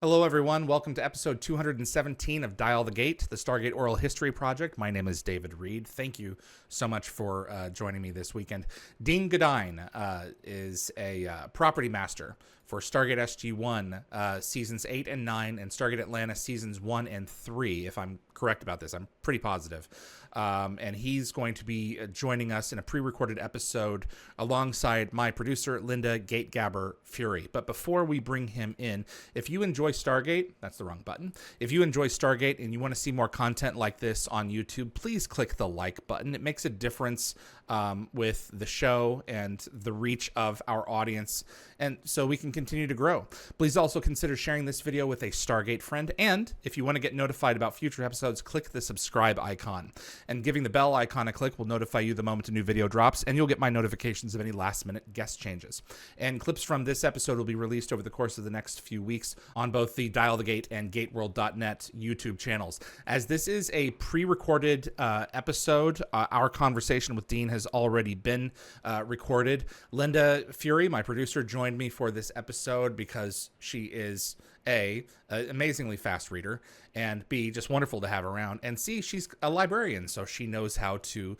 Hello, everyone. Welcome to episode 217 of Dial the Gate, the Stargate Oral History Project. My name is David Reed. Thank you so much for joining me this weekend. Dean Goodine is a property master for Stargate SG-1 seasons 8 and 9 and Stargate Atlantis seasons 1 and 3, if I'm correct about this. I'm pretty positive. And he's going to be joining us in a pre-recorded episode alongside my producer, Linda Gategaber Fury. But before we bring him in, if you enjoy Stargate, that's the wrong button. If you enjoy Stargate and you want to see more content like this on YouTube, please click the like button. It makes a difference with the show and the reach of our audience, and so we can continue to grow. Please also consider sharing this video with a Stargate friend, and if you want to get notified about future episodes, click the subscribe icon. And giving the bell icon a click will notify you the moment a new video drops, and you'll get my notifications of any last-minute guest changes. And clips from this episode will be released over the course of the next few weeks on both the Dial the Gate and GateWorld.net YouTube channels. As this is a pre-recorded episode, our conversation with Dean has already been recorded. Linda Fury, my producer, joined me for this episode because she is an amazingly fast reader, and B, just wonderful to have around, and C, she's a librarian, so she knows how to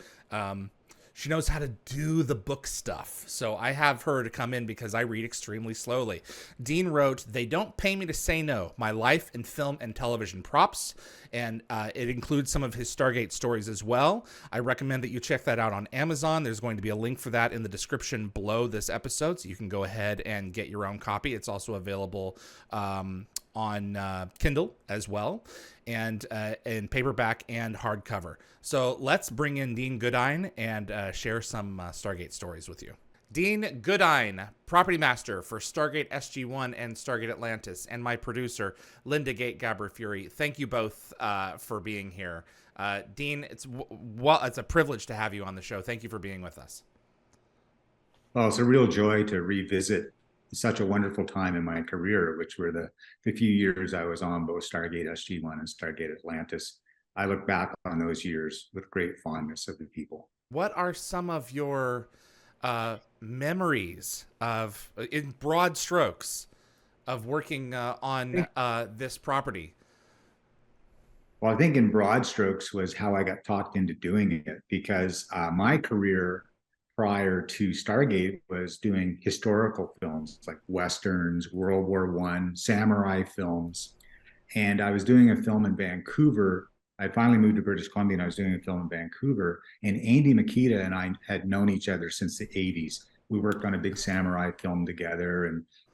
do the book stuff. So I have her to come in because I read extremely slowly. Dean wrote, "They Don't Pay Me to Say No, My Life in Film and Television Props," and it includes some of his Stargate stories as well. I recommend that you check that out on Amazon. There's going to be a link for that in the description below this episode, so you can go ahead and get your own copy. It's also available on Kindle as well, and in paperback and hardcover. So let's bring in Dean Goodine and share some Stargate stories with you. Dean Goodine, property master for Stargate SG-1 and Stargate Atlantis, and my producer, Linda Gategaber Fury. Thank you both for being here. Dean, it's a privilege to have you on the show. Thank you for being with us. Well, it's a real joy to revisit such a wonderful time in my career, which were the few years I was on both Stargate SG-1 and Stargate Atlantis. I look back on those years with great fondness of the people. What are some of your memories of, in broad strokes, of working on this property? Well, I think in broad strokes was how I got talked into doing it, because my career prior to Stargate was doing historical films like Westerns, World War I, samurai films. And I was doing a film in Vancouver. I finally moved to British Columbia and I was doing a film in Vancouver. And Andy Makita and I had known each other since the 80s. We worked on a big samurai film together,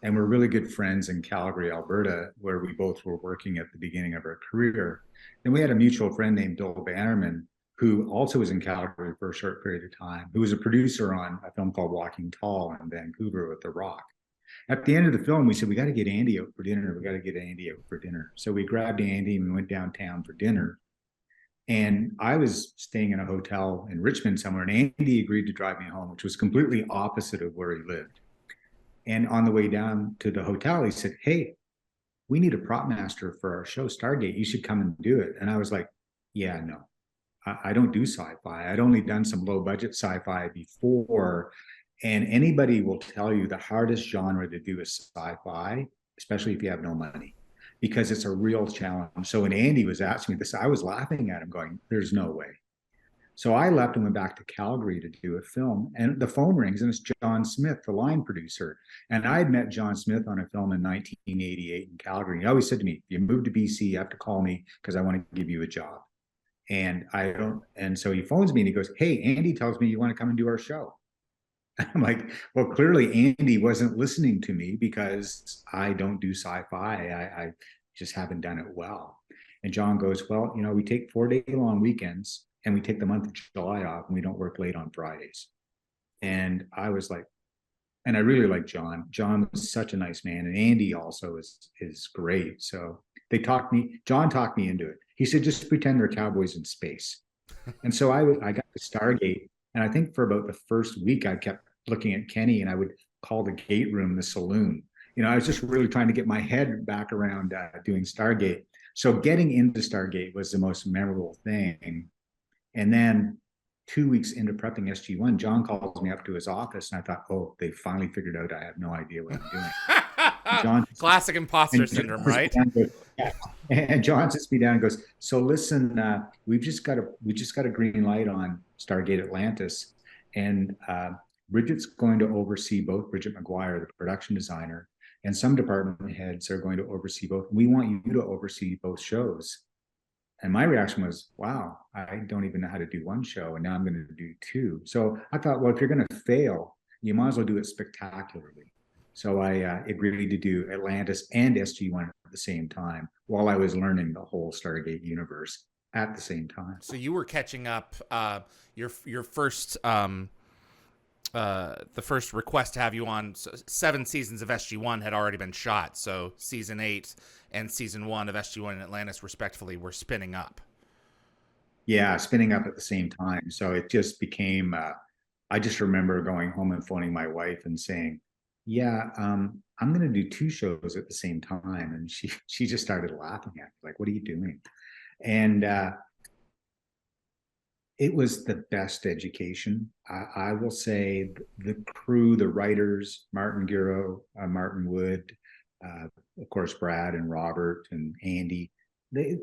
and we're really good friends in Calgary, Alberta, where we both were working at the beginning of our career. And we had a mutual friend named Bill Bannerman, who also was in Calgary for a short period of time, who was a producer on a film called Walking Tall in Vancouver with The Rock. At the end of the film, we said, we got to get Andy out for dinner. We got to get Andy out for dinner. So we grabbed Andy and we went downtown for dinner. And I was staying in a hotel in Richmond somewhere, and Andy agreed to drive me home, which was completely opposite of where he lived. And on the way down to the hotel, he said, "Hey, we need a prop master for our show, Stargate. You should come and do it." And I was like, "Yeah, no. I don't do sci-fi. I'd only done some low budget sci-fi before. And anybody will tell you the hardest genre to do is sci-fi, especially if you have no money, because it's a real challenge." So when Andy was asking me this, I was laughing at him going, "There's no way." So I left and went back to Calgary to do a film, and the phone rings and it's John Smith, the line producer. And I had met John Smith on a film in 1988 in Calgary. He always said to me, "If you move to BC, you have to call me because I want to give you a job." And so he phones me and he goes, "Hey, Andy tells me you want to come and do our show." I'm like, well, clearly Andy wasn't listening to me because I don't do sci-fi. I just haven't done it well. And John goes, "Well, we take 4-day-long weekends and we take the month of July off and we don't work late on Fridays." And I was like, and I really like John. John was such a nice man. And Andy also is great. So John talked me into it. He said, "Just pretend they're cowboys in space." And so I got to Stargate. And I think for about the first week, I kept looking at Kenny and I would call the gate room the saloon. I was just really trying to get my head back around doing Stargate. So getting into Stargate was the most memorable thing. And then 2 weeks into prepping SG-1, John calls me up to his office and I thought, oh, they finally figured out I have no idea what I'm doing. John Classic imposter and John syndrome, sits me right? down and goes, yeah. And John sits me down and goes, so listen, we just got a green light on Stargate Atlantis, and Bridget's going to oversee both. Bridget McGuire, the production designer, and some department heads are going to oversee both. We want you to oversee both shows. And my reaction was, wow, I don't even know how to do one show, and now I'm going to do two. So I thought, well, if you're going to fail, you might as well do it spectacularly. So I agreed to do Atlantis and SG1 at the same time while I was learning the whole Stargate universe at the same time. So you were catching up. Your first the first request to have you on, 7 seasons of SG1 had already been shot. So season 8 and season 1 of SG1 and Atlantis, respectively, were spinning up. Yeah, spinning up at the same time. So it just became, I just remember going home and phoning my wife and saying, yeah, I'm going to do 2 shows at the same time. And she just started laughing at me, like, what are you doing? And it was the best education. I will say the crew, the writers, Martin Giro, Martin Wood, of course, Brad and Robert and Andy,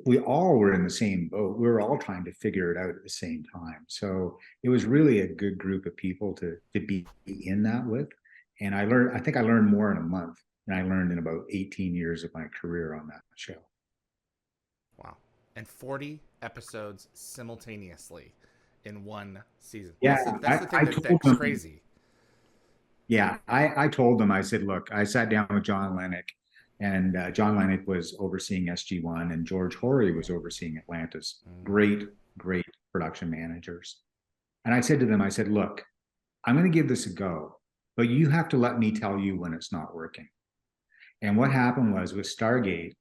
we all were in the same boat. We were all trying to figure it out at the same time. So it was really a good group of people to be in that with. And I think I learned more in a month than I learned in about 18 years of my career on that show. Wow. And 40 episodes simultaneously in one season. Yeah, That's the thing that's crazy. Yeah, I told them, I said, look, I sat down with John Lennox, and John Lennox was overseeing SG1, and George Horry was overseeing Atlantis. Great, great production managers. And I said to them, I said, look, I'm going to give this a go, but you have to let me tell you when it's not working. And what happened was with Stargate,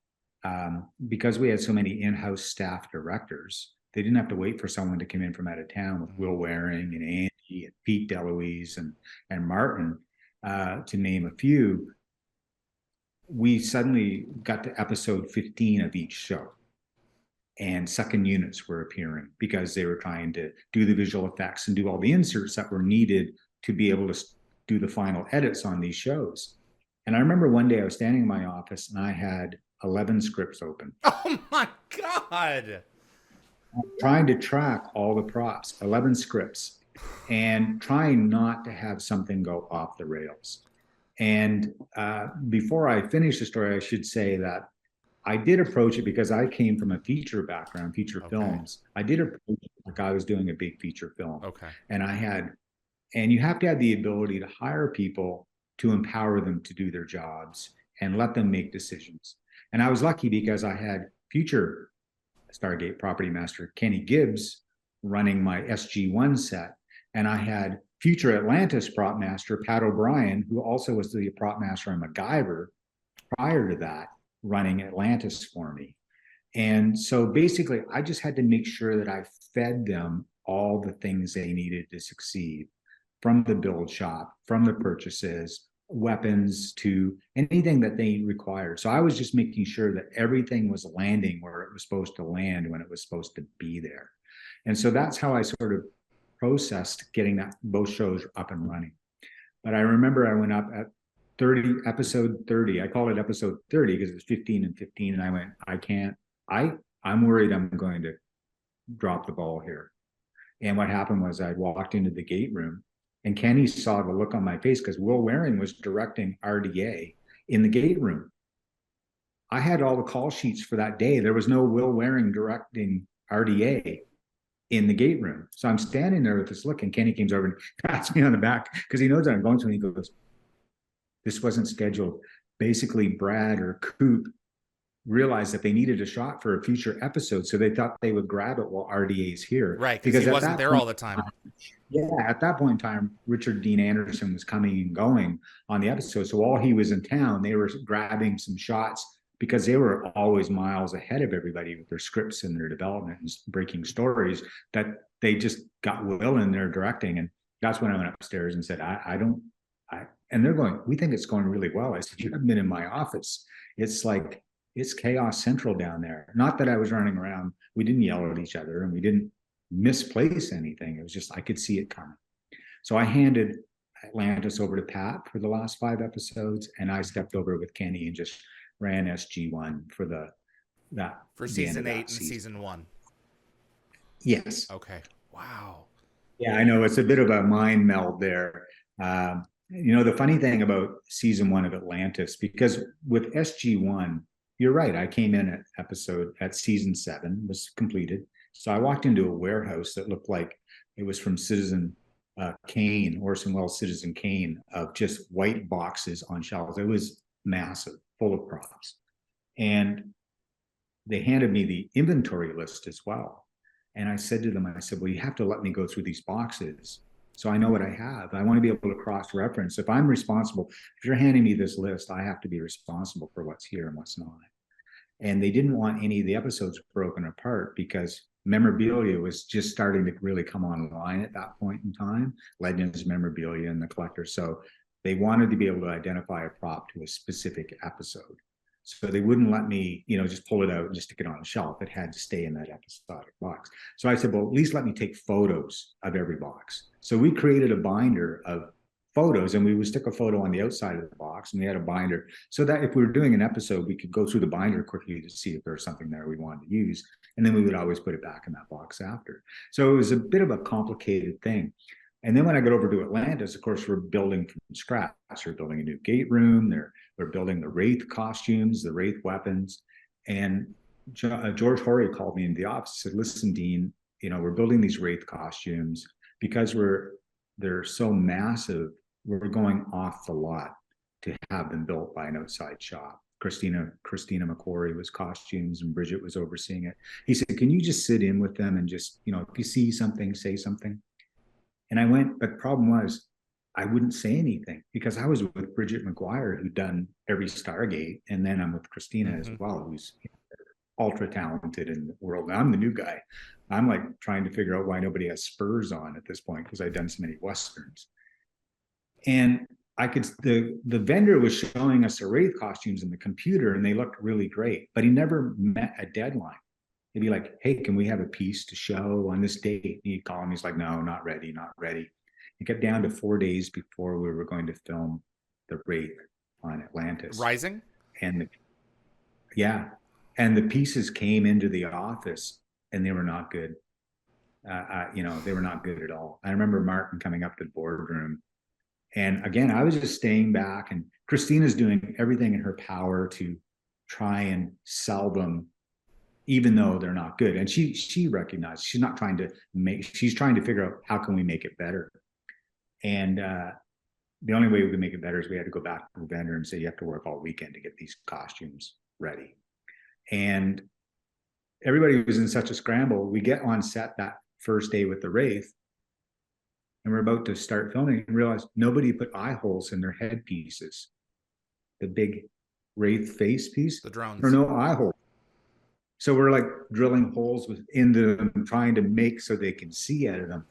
because we had so many in-house staff directors, they didn't have to wait for someone to come in from out of town with Will Waring and Andy and Pete DeLuise and Martin, to name a few. We suddenly got to episode 15 of each show, and second units were appearing because they were trying to do the visual effects and do all the inserts that were needed to be able to do the final edits on these shows. And I remember one day I was standing in my office and I had 11 scripts open. Oh my God. Trying to track all the props, 11 scripts, and trying not to have something go off the rails. And before I finish the story, I should say that I did approach it because I came from a feature background, feature films. I did approach it like I was doing a big feature film. Okay. And you have to have the ability to hire people to empower them to do their jobs and let them make decisions. And I was lucky because I had future Stargate property master Kenny Gibbs running my SG1 set, and I had future Atlantis prop master Pat O'Brien, who also was the prop master on MacGyver prior to that, running Atlantis for me. And so basically, I just had to make sure that I fed them all the things they needed to succeed, from the build shop, from the purchases, weapons, to anything that they required. So I was just making sure that everything was landing where it was supposed to land when it was supposed to be there. And so that's how I sort of processed getting that both shows up and running. But I remember I went up at episode 30. I call it episode 30 because it's 15 and 15. And I went, I'm worried I'm going to drop the ball here. And what happened was I walked into the gate room, and Kenny saw the look on my face because Will Waring was directing RDA in the gate room. I had all the call sheets for that day. There was no Will Waring directing RDA in the gate room. So I'm standing there with this look, and Kenny comes over and pats me on the back because he knows that I'm going to, and he goes, this wasn't scheduled. Basically, Brad or Coop realized that they needed a shot for a future episode, so they thought they would grab it while RDA's here. Right, because he wasn't there all the time. Yeah, at that point in time, Richard Dean Anderson was coming and going on the episode. So while he was in town, they were grabbing some shots because they were always miles ahead of everybody with their scripts and their development and breaking stories, that they just got Will in there directing. And that's when I went upstairs and said, and they're going, we think it's going really well. I said, you haven't been in my office. It's like, it's chaos central down there. Not that I was running around. We didn't yell at each other and we didn't misplace anything. It was just, I could see it coming. So I handed Atlantis over to Pat for the last 5 episodes, and I stepped over with Kenny and just ran SG1 for the end of season 8 that and season. season 1. Yes. Okay. Wow. Yeah, I know it's a bit of a mind meld there. The funny thing about season 1 of Atlantis, because with SG1, you're right. I came in at season 7 was completed. So I walked into a warehouse that looked like it was from Citizen Kane, Orson Welles' Citizen Kane, of just white boxes on shelves. It was massive, full of props. And they handed me the inventory list as well. And I said to them, well, you have to let me go through these boxes so I know what I have. I want to be able to cross-reference. If I'm responsible, if you're handing me this list, I have to be responsible for what's here and what's not. And they didn't want any of the episodes broken apart because memorabilia was just starting to really come online at that point in time, Legends, memorabilia, and the collector. So they wanted to be able to identify a prop to a specific episode. So they wouldn't let me, just pull it out and just stick it on the shelf. It had to stay in that episodic box. So I said, well, at least let me take photos of every box. So we created a binder of photos, and we would stick a photo on the outside of the box, and we had a binder so that if we were doing an episode, we could go through the binder quickly to see if there was something there we wanted to use. And then we would always put it back in that box after. So it was a bit of a complicated thing. And then when I got over to Atlantis, of course, we're building from scratch. We're building a new gate room. We're building the Wraith costumes, the Wraith weapons. And George Horry called me into the office and said, listen, Dean, we're building these Wraith costumes because they're so massive. We're going off the lot to have them built by an outside shop. Christina McQuarrie was costumes and Bridget was overseeing it. He said, can you just sit in with them and just, if you see something, say something? And I went, but the problem was I wouldn't say anything because I was with Bridget McGuire, who'd done every Stargate. And then I'm with Christina as well, who's ultra talented in the world. And I'm the new guy. I'm like trying to figure out why nobody has spurs on at this point because I've done so many Westerns. And the vendor was showing us the Wraith costumes in the computer and they looked really great, but he never met a deadline. He'd be like, hey, can we have a piece to show on this date? And he'd call him. He's like, no, not ready, not ready. It got down to 4 days before we were going to film the Wraith on Atlantis. Rising? And the pieces came into the office and they were not good. They were not good at all. I remember Martin coming up to the boardroom. And again, I was just staying back, and Christina's doing everything in her power to try and sell them, even though they're not good. And she recognized she's trying to figure out how can we make it better. And the only way we could make it better is we had to go back to the vendor and say, you have to work all weekend to get these costumes ready. And everybody was in such a scramble. We get on set that first day with the Wraith, and we're about to start filming and realize nobody put eye holes in their headpieces. The big Wraith face piece, the drones, there are no eye holes. So we're like drilling holes into them, trying to make so they can see out of them.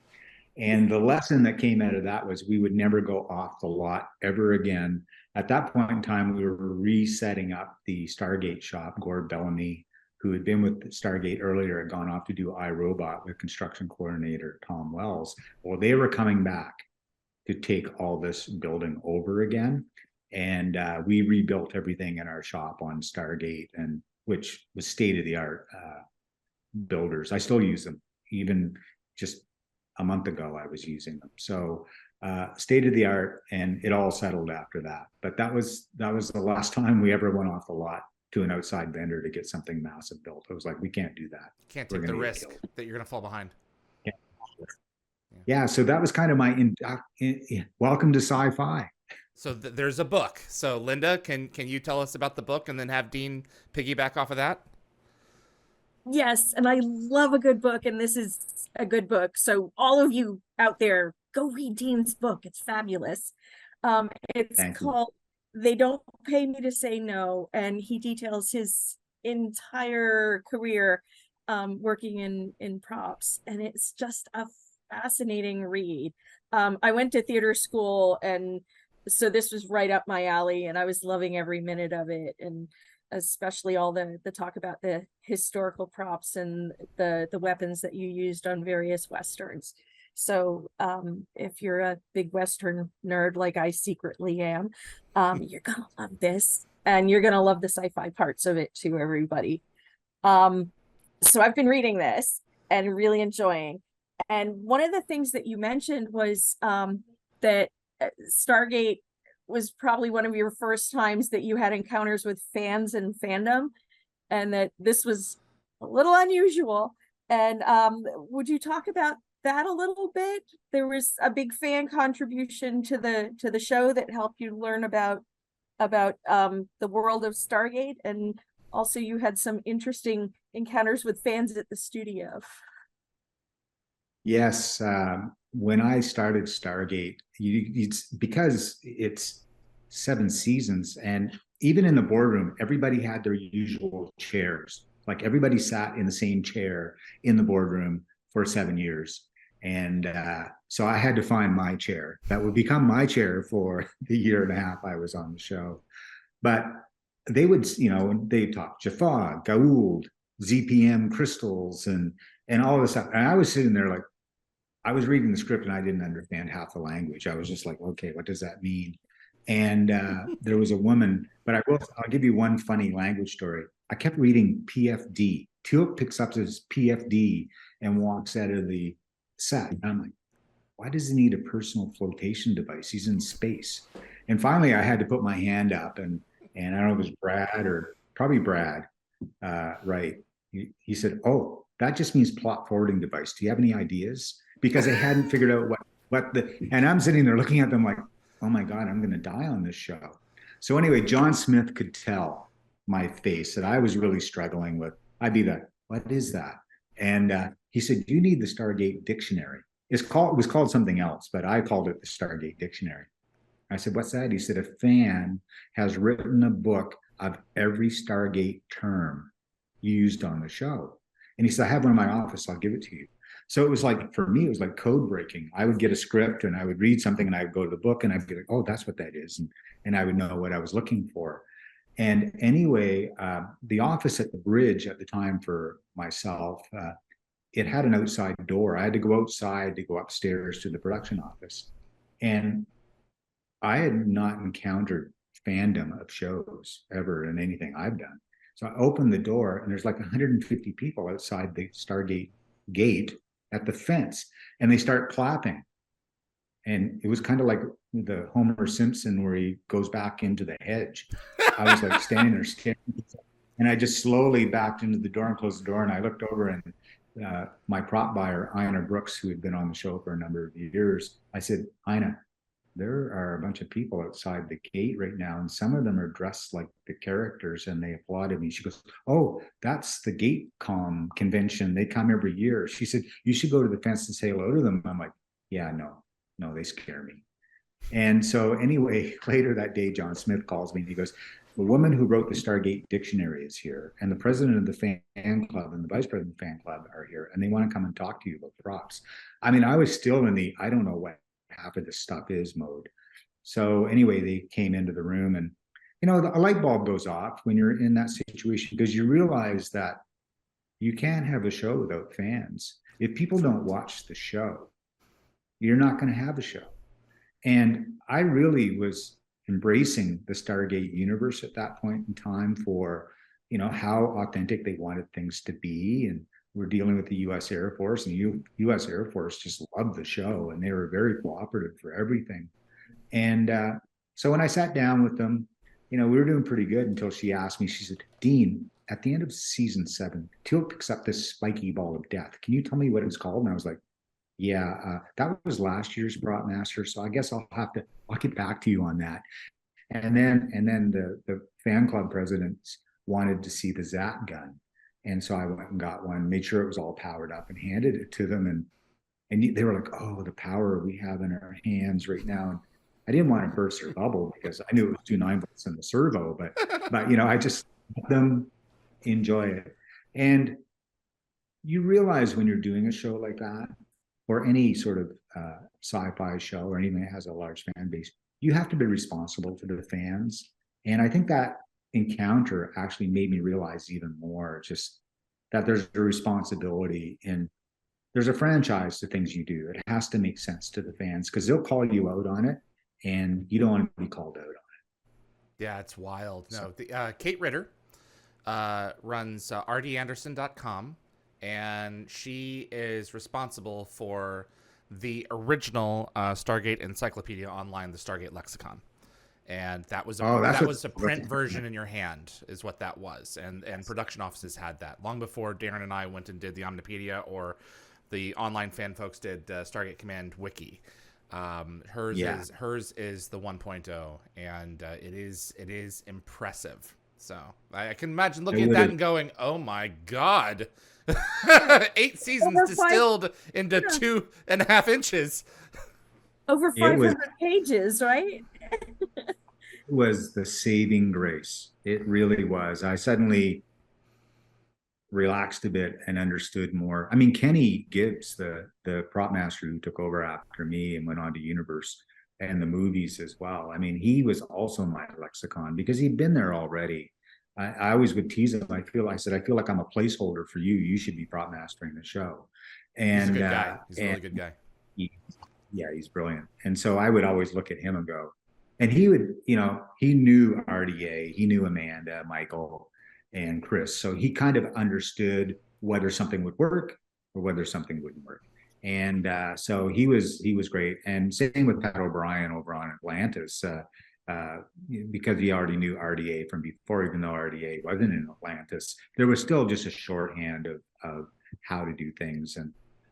And the lesson that came out of that was we would never go off the lot ever again. At that point in time, we were resetting up the Stargate shop. Gord Bellamy, who had been with Stargate earlier, had gone off to do iRobot with construction coordinator Tom Wells. Well, they were coming back to take all this building over again. And we rebuilt everything in our shop on Stargate, and which was state-of-the-art builders. I still use them. Even just a month ago, I was using them. So state-of-the-art, and it all settled after that. But that was the last time we ever went off the lot to an outside vendor to get something massive built. It was like, we can't do that. Can't take the risk that you're going to fall behind. Yeah, so that was kind of my welcome to Sci-Fi. So there's a book. So Linda, can you tell us about the book and then have Dean piggyback off of that? Yes, and I love a good book, and this is a good book. So all of you out there, go read Dean's book. It's fabulous. It's called They Don't Pay Me to Say No, and he details his entire career working in props, and it's just a fascinating read. I went to theater school, and so this was right up my alley, and I was loving every minute of it, and especially all the talk about the historical props and the weapons that you used on various Westerns. So if you're a big Western nerd like I secretly am, you're gonna love this, and you're gonna love the sci-fi parts of it too, everybody. So I've been reading this and really enjoying. And one of the things that you mentioned was that Stargate was probably one of your first times that you had encounters with fans and fandom, and that this was a little unusual. And would you talk about that a little bit? There was a big fan contribution to the show that helped you learn about the world of Stargate, and also you had some interesting encounters with fans at the studio. Yes, when I started Stargate, it's because it's 7 seasons, and even in the boardroom, everybody had their usual chairs. Like everybody sat in the same chair in the boardroom for 7 years. And so I had to find my chair that would become my chair for the year and a half I was on the show. But they would, they talk Jaffa, Goa'uld, ZPM crystals, and all this stuff. And I was sitting there like, I was reading the script and I didn't understand half the language. I was just like, okay, what does that mean? And there was a woman, but I'll give you one funny language story. I kept reading PFD. Teal'c picks up his PFD and walks out of the set. And I'm like, why does he need a personal flotation device? He's in space. And finally, I had to put my hand up, and I don't know if it was Brad or probably Brad, right? He said, "Oh, that just means plot forwarding device. Do you have any ideas?" Because I hadn't figured out and I'm sitting there looking at them like, oh my God, I'm going to die on this show. So anyway, John Smith could tell my face that I was really struggling with. I'd be like, what is that? And he said, you need the Stargate Dictionary. It was called something else, but I called it the Stargate Dictionary. I said, what's that? He said, a fan has written a book of every Stargate term used on the show. And he said, I have one in my office. I'll give it to you. So it was like, for me, it was like code breaking. I would get a script and I would read something and I would go to the book and I'd be like, oh, that's what that is. And I would know what I was looking for. And anyway, the office at the bridge at the time for myself, it had an outside door. I had to go outside to go upstairs to the production office. And I had not encountered fandom of shows ever in anything I've done. So I opened the door and there's like 150 people outside the Stargate gate at the fence, and they start clapping. And it was kind of like the Homer Simpson where he goes back into the hedge. I was like standing there staring, and I just slowly backed into the door and closed the door. And I looked over, and my prop buyer, Ina Brooks, who had been on the show for a number of years, I said, Ina, there are a bunch of people outside the gate right now, and some of them are dressed like the characters, and they applauded me. She goes, oh, that's the GateCom convention. They come every year. She said, you should go to the fence and say hello to them. I'm like, yeah, no, they scare me. And so anyway, later that day, John Smith calls me and he goes, the woman who wrote the Stargate Dictionary is here, and the president of the fan club and the vice president of the fan club are here, and they want to come and talk to you about props. I mean, I was still in the, I don't know what half of this stuff is mode. So anyway, they came into the room, and a light bulb goes off when you're in that situation, because you realize that you can't have a show without fans. If people don't watch the show, you're not going to have a show. And I really was embracing the Stargate universe at that point in time for, how authentic they wanted things to be. And we're dealing with the U.S. Air Force, and the U.S. Air Force just loved the show, and they were very cooperative for everything. And so when I sat down with them, we were doing pretty good until she asked me, she said, Dean, at the end of season 7, Teal'c picks up this spiky ball of death. Can you tell me what it's called? And I was like, yeah, that was last year's prop master. So I guess I'll get back to you on that. And then the fan club presidents wanted to see the Zat gun. And so I went and got one, made sure it was all powered up, and handed it to them. And they were like, oh, the power we have in our hands right now. And I didn't want to burst their bubble because I knew it was 2 9-volts in the servo, but I just let them enjoy it. And you realize when you're doing a show like that, or any sort of sci-fi show or anything that has a large fan base, you have to be responsible to the fans. And I think that encounter actually made me realize even more just that there's a responsibility in there's a franchise to things you do. It has to make sense to the fans because they'll call you out on it, and you don't want to be called out on it. Yeah, it's wild. No, Kate Ritter runs rdanderson.com, and she is responsible for the original Stargate Encyclopedia Online, the Stargate Lexicon. And that was a print version in your hand, is what that was. And production offices had that long before Darren and I went and did the Omnipedia or the online fan folks did Stargate Command Wiki. Hers is the 1.0, and it is impressive. So I can imagine looking at that and going, "Oh my god, 8 seasons distilled into 2.5 inches." Over 500 pages, right? It was the saving grace. It really was. I suddenly relaxed a bit and understood more. I mean, Kenny Gibbs, the prop master who took over after me and went on to Universe and the movies as well. I mean, he was also my lexicon because he'd been there already. I always would tease him. I feel like I'm a placeholder for you. You should be prop mastering the show. And he's a good guy. He's a really good guy. He's brilliant. And so I would always look at him and go, and he would, he knew RDA, he knew Amanda, Michael, and Chris. So he kind of understood whether something would work or whether something wouldn't work. And so he was great. And same with Pat O'Brien over on Atlantis, because he already knew RDA from before, even though RDA wasn't in Atlantis. There was still just a shorthand of how to do things.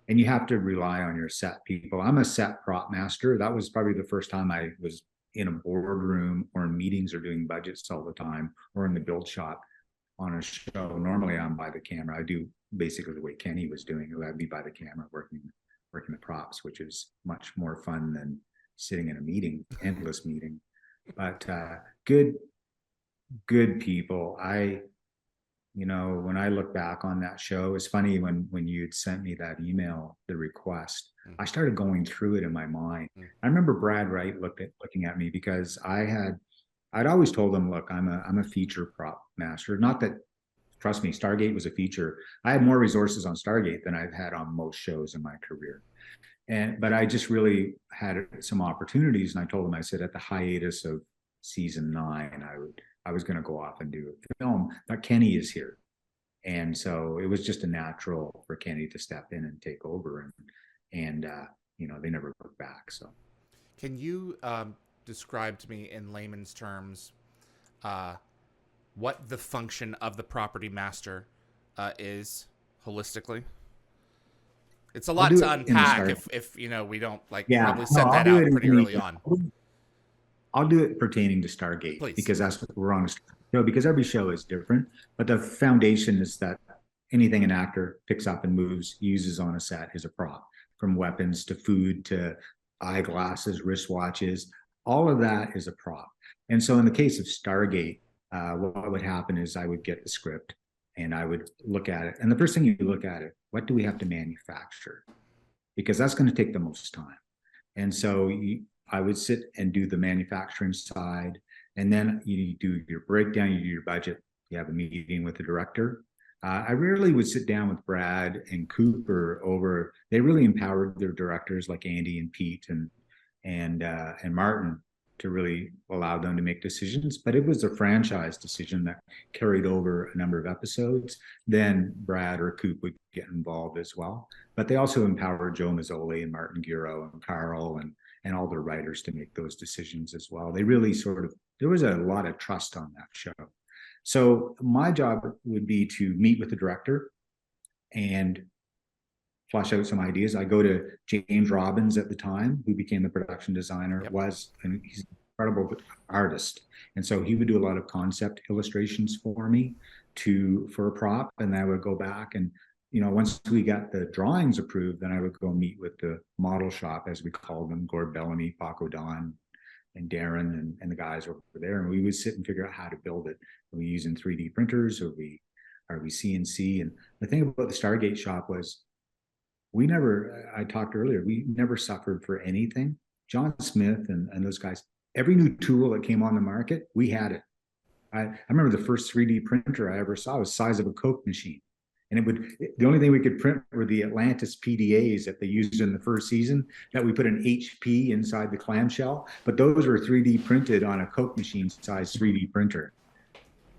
And you have to rely on your set people. I'm a set prop master. That was probably the first time I was in a boardroom or in meetings or doing budgets all the time or in the build shop on a show. Normally I'm by the camera. I do basically the way Kenny was doing it. I'd be by the camera working the props, which is much more fun than sitting in a meeting, endless meeting. But good people. When I look back on that show, it's funny when you had sent me that email, the request, I started going through it in my mind. I remember Brad Wright looking at me because I'd always told him, look, I'm a feature prop master. Not that, trust me, Stargate was a feature. I had more resources on Stargate than I've had on most shows in my career. But I just really had some opportunities, and I told him, I said, at the hiatus of season 9, I was going to go off and do a film, but Kenny is here. And so it was just a natural for Kenny to step in and take over. And they never looked back. So can you describe to me in layman's terms what the function of the property master is holistically? It's a lot to unpack if we don't probably set that out pretty early on. I'll do it pertaining to Stargate. Please. Because that's what we're on a show, because every show is different. But the foundation is that anything an actor picks up and moves, uses on a set is a prop, from weapons to food to eyeglasses, wristwatches. All of that is a prop. And so in the case of Stargate, what would happen is I would get the script and I would look at it. And the first thing you look at it, what do we have to manufacture? Because that's going to take the most time. And so I would sit and do the manufacturing side, and then you do your breakdown, you do your budget, you have a meeting with the director. I rarely would sit down with Brad and Cooper they really empowered their directors like Andy and Pete and Martin to really allow them to make decisions. But it was a franchise decision that carried over a number of episodes. Then Brad or Coop would get involved as well. But they also empowered Joe Mazzoli and Martin Giro and Carl and all the writers to make those decisions as well. They really there was a lot of trust on that show. So my job would be to meet with the director and flush out some ideas. I go to James Robbins at the time, who became the production designer, and he's an incredible artist. And so he would do a lot of concept illustrations for me for a prop. And I would go back and, once we got the drawings approved, then I would go meet with the model shop, as we called them, Gord Bellamy, Paco Don, and Darren and the guys over there. And we would sit and figure out how to build it. Are we using 3D printers? Are we CNC? And the thing about the Stargate shop was, I talked earlier, we never suffered for anything. John Smith and those guys, every new tool that came on the market, we had it. I remember the first 3D printer I ever saw was the size of a Coke machine. And the only thing we could print were the Atlantis PDAs that they used in the first season, that we put an HP inside the clamshell, but those were 3D printed on a Coke machine size 3D printer.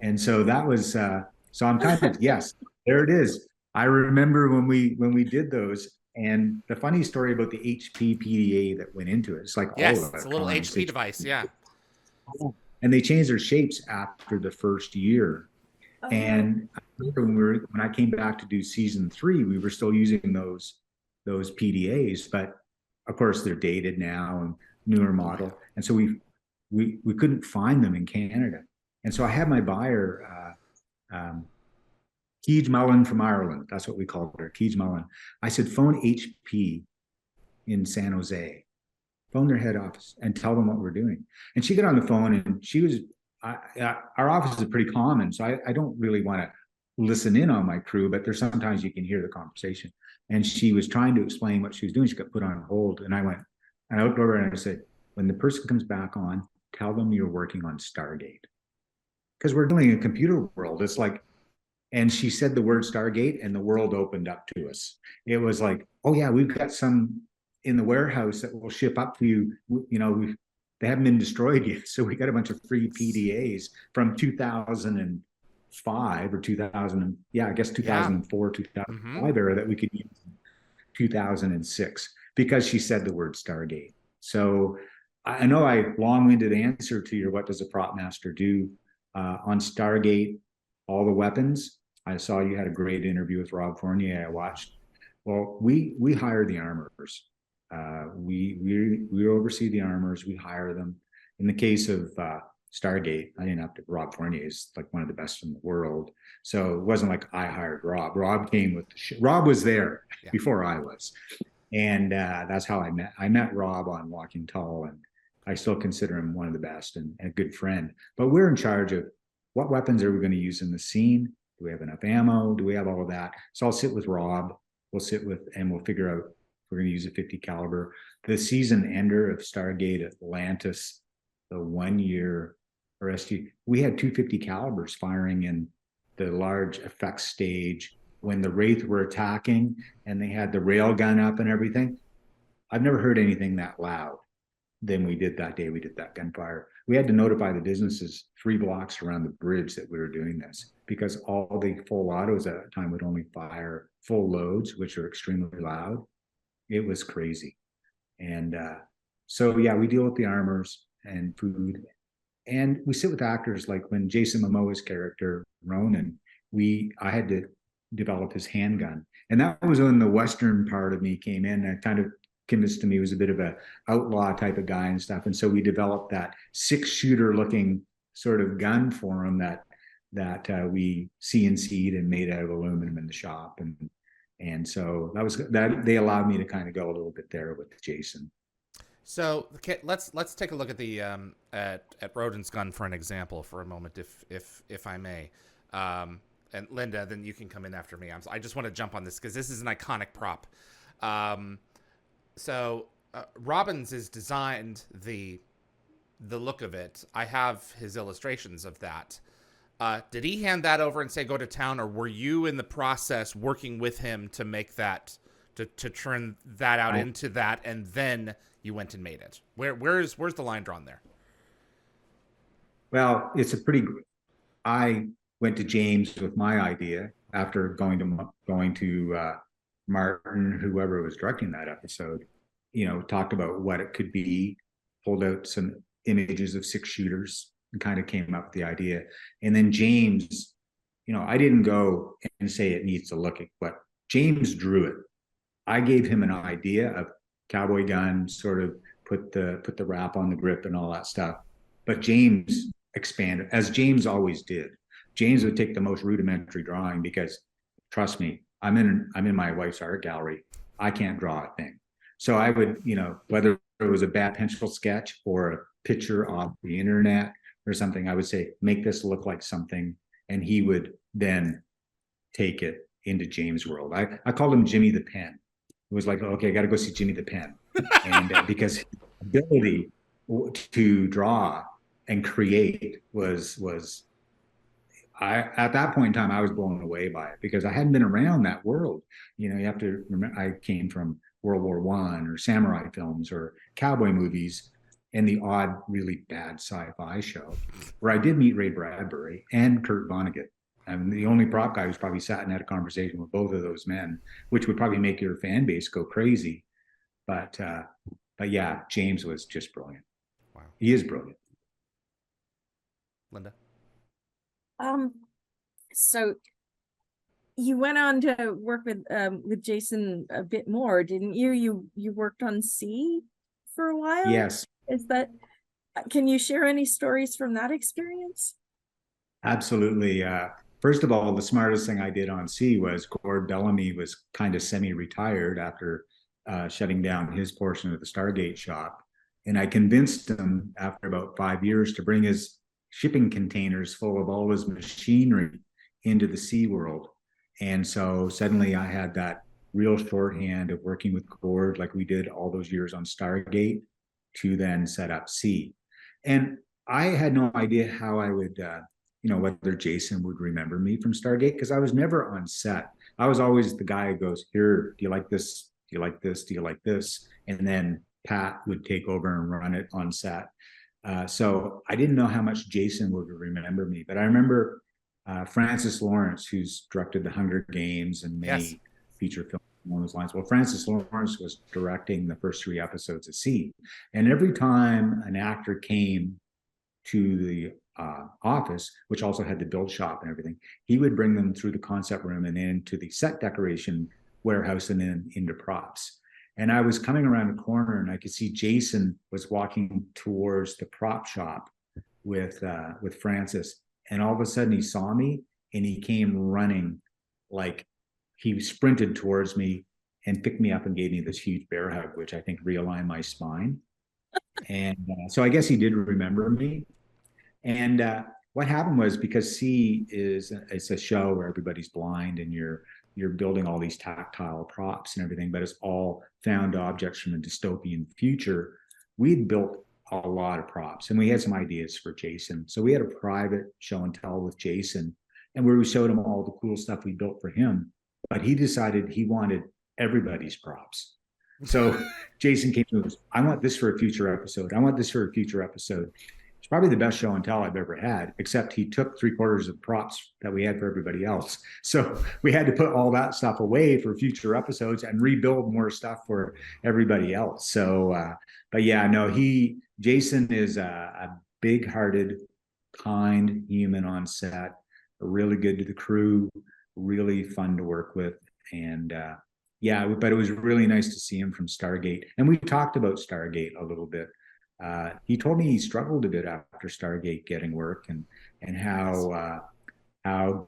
And so that was, so I'm kind of, yes, there it is. I remember when we did those, and the funny story about the HP PDA that went into it, it's like yes, all of it. It's a little HP device, yeah. And they changed their shapes after the first year. Oh. And I remember when I came back to do season 3, we were still using those PDAs, but of course they're dated now and newer model. And so we couldn't find them in Canada. And so I had my buyer, Keege Mullen from Ireland. That's what we called her, Keege Mullen. I said, phone HP in San Jose. Phone their head office and tell them what we're doing. And she got on the phone, and she was, our office is pretty common, so I don't really want to listen in on my crew, but there's sometimes you can hear the conversation. And she was trying to explain what she was doing. She got put on hold, and I went, and I looked over and I said, when the person comes back on, tell them you're working on Stargate. Because we're doing a computer world. It's like, and she said the word Stargate, and the world opened up to us. It was like, oh yeah, we've got some in the warehouse that will ship up for you. You know, they haven't been destroyed yet. So we got a bunch of free PDAs from 2005 or 2000. Yeah, I guess 2004, 2005 era that we could use in 2006 because she said the word Stargate. So I know I long-winded answer to your, what does a prop master do on Stargate, all the weapons. I saw you had a great interview with Rob Fournier. I watched. Well, we hire the armorers. We oversee the armors. We hire them. In the case of Stargate, I didn't have to. Rob Fournier is like one of the best in the world, so it wasn't like I hired Rob. Rob came with the Rob was there before I was, and that's how I met. I met Rob on Walking Tall, and I still consider him one of the best and a good friend. But we're in charge of what weapons are we going to use in the scene. Do we have enough ammo? Do we have all of that? So I'll sit with Rob. We'll sit with, and we'll figure out. We're going to use a 50 caliber. The season ender of Stargate Atlantis, the 1 year RSG, we had 250 calibers firing in the large effects stage when the Wraith were attacking, and they had the rail gun up and everything. I've never heard anything that loud than we did that day. We did that gunfire. We had to notify the businesses 3 blocks around the bridge that we were doing this, because all the full autos at that time would only fire full loads, which are extremely loud. It was crazy. And so, yeah, we deal with the armors and food. And we sit with actors, like when Jason Momoa's character, Ronon, I had to develop his handgun. And that was when the Western part of me came in and kind of convinced him he was a bit of a outlaw type of guy and stuff. And so we developed that 6-shooter looking sort of gun for him that we CNC'd and made out of aluminum in the shop. And so that they allowed me to kind of go a little bit there with Jason. So let's take a look at the at Rodin's gun for an example for a moment, if I may. And Linda, then you can come in after me. I just want to jump on this because this is an iconic prop. So Robbins has designed the look of it. I have his illustrations of that. Did he hand that over and say go to town, or were you in the process working with him to make that, to turn that out into that, and then you went and made it? Where's the line drawn there? Well, I went to James with my idea after going to Martin, whoever was directing that episode, talked about what it could be, pulled out some images of 6 shooters, and kind of came up with the idea. And then James, I didn't go and say it needs to look, but James drew it. I gave him an idea of cowboy gun, sort of put the wrap on the grip and all that stuff. But James expanded, as James always did. James would take the most rudimentary drawing because, trust me, I'm in my wife's art gallery. I can't draw a thing. So I would, whether it was a bad pencil sketch or a picture off the internet or something, I would say, make this look like something. And he would then take it into James' world. I called him Jimmy the Pen. It was like, okay, I got to go see Jimmy the Pen. And because his ability to draw and create was at that point in time, I was blown away by it because I hadn't been around that world. You know, you have to remember, I came from World War One or samurai films or cowboy movies and the odd, really bad sci-fi show where I did meet Ray Bradbury and Kurt Vonnegut. I'm the only prop guy who's probably sat and had a conversation with both of those men, which would probably make your fan base go crazy. But yeah, James was just brilliant. Wow. He is brilliant. Linda? So you went on to work with Jason a bit more, didn't you? You worked on C for a while? Yes. Is that, can you share any stories from that experience? Absolutely. First of all, the smartest thing I did on C was Gord Bellamy was kind of semi-retired after shutting down his portion of the Stargate shop. And I convinced him after about 5 years to bring his shipping containers full of all his machinery into the Sea world. And so suddenly I had that real shorthand of working with Gord like we did all those years on Stargate to then set up C. And I had no idea how I would, whether Jason would remember me from Stargate because I was never on set. I was always the guy who goes, here, do you like this? Do you like this? Do you like this? And then Pat would take over and run it on set. So I didn't know how much Jason would remember me, but I remember Francis Lawrence, who's directed The Hunger Games and many feature films along those lines. Well, Francis Lawrence was directing the first 3 episodes of C. And every time an actor came to the office, which also had the build shop and everything, he would bring them through the concept room and then to the set decoration warehouse and then into props. And I was coming around a corner and I could see Jason was walking towards the prop shop with Francis. And all of a sudden he saw me and he came running, like he sprinted towards me and picked me up and gave me this huge bear hug, which I think realigned my spine. And so I guess he did remember me. And what happened was because C it's a show where everybody's blind and you're building all these tactile props and everything, but it's all found objects from a dystopian future. We'd built a lot of props and we had some ideas for Jason. So we had a private show and tell with Jason and where we showed him all the cool stuff we built for him. But he decided he wanted everybody's props. So Jason came to us, I want this for a future episode. I want this for a future episode. It's probably the best show and tell I've ever had, except he took 3/4 of the props that we had for everybody else. So we had to put all that stuff away for future episodes and rebuild more stuff for everybody else. So, but yeah, no, Jason is a big-hearted, kind human on set, really good to the crew, really fun to work with. And yeah, but it was really nice to see him from Stargate. And we talked about Stargate a little bit. He told me he struggled a bit after Stargate getting work and how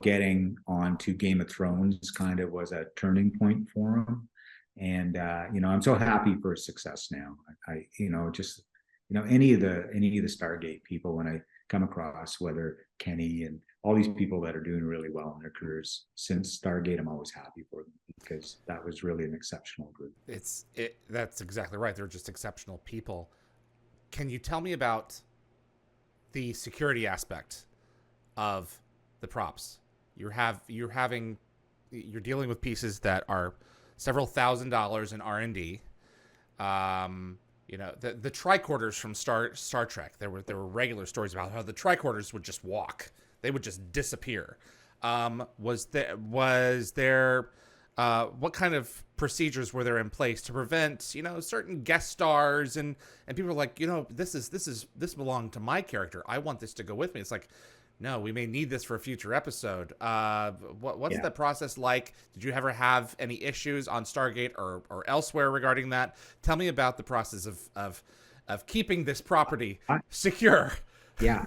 getting onto Game of Thrones kind of was a turning point for him. And I'm so happy for his success now. Any of the Stargate people when I come across, whether Kenny and all these people that are doing really well in their careers since Stargate, I'm always happy for them because that was really an exceptional group. That's exactly right. They're just exceptional people. Can you tell me about the security aspect of the props? You're dealing with pieces that are several $1,000s in R&D. The tricorders from Star Trek. There were regular stories about how the tricorders would just walk. They would just disappear. Was there what kind of procedures were there in place to prevent, certain guest stars and people are like, this belonged to my character. I want this to go with me. It's like, no, we may need this for a future episode. What's the process like? Did you ever have any issues on Stargate or elsewhere regarding that? Tell me about the process of keeping this property secure. Yeah.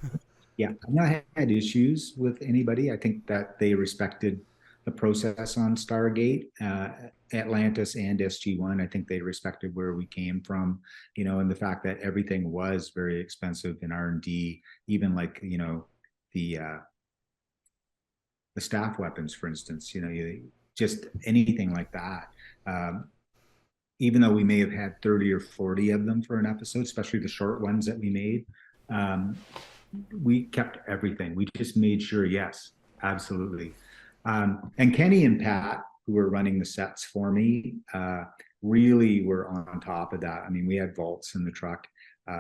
I've not had issues with anybody. I think that they respected the process on Stargate, Atlantis and SG-1. I think they respected where we came from, and the fact that everything was very expensive in R&D, even like, the staff weapons, for instance, just anything like that. Even though we may have had 30 or 40 of them for an episode, especially the short ones that we made, we kept everything. We just made sure, yes, Absolutely. And Kenny and Pat, who were running the sets for me, really were on top of that. I mean, we had vaults in the truck.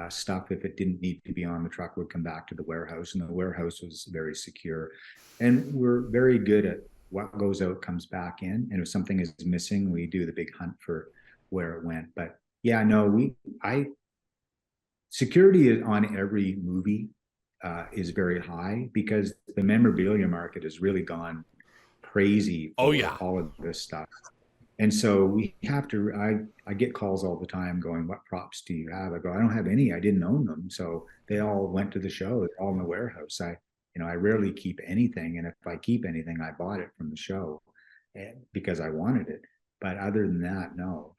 Stuff, if it didn't need to be on the truck, would come back to the warehouse, and the warehouse was very secure. And we're very good at what goes out comes back in. And if something is missing, we do the big hunt for where it went. But yeah, no, security on every movie is very high because the memorabilia market has really gone crazy Oh for yeah. all of this stuff. And so we have to, I get calls all the time going, what props do you have? I go, I don't have any. I didn't own them. So they all went to the show. They're all in the warehouse. I rarely keep anything. And if I keep anything, I bought it from the show because I wanted it. But other than that, no,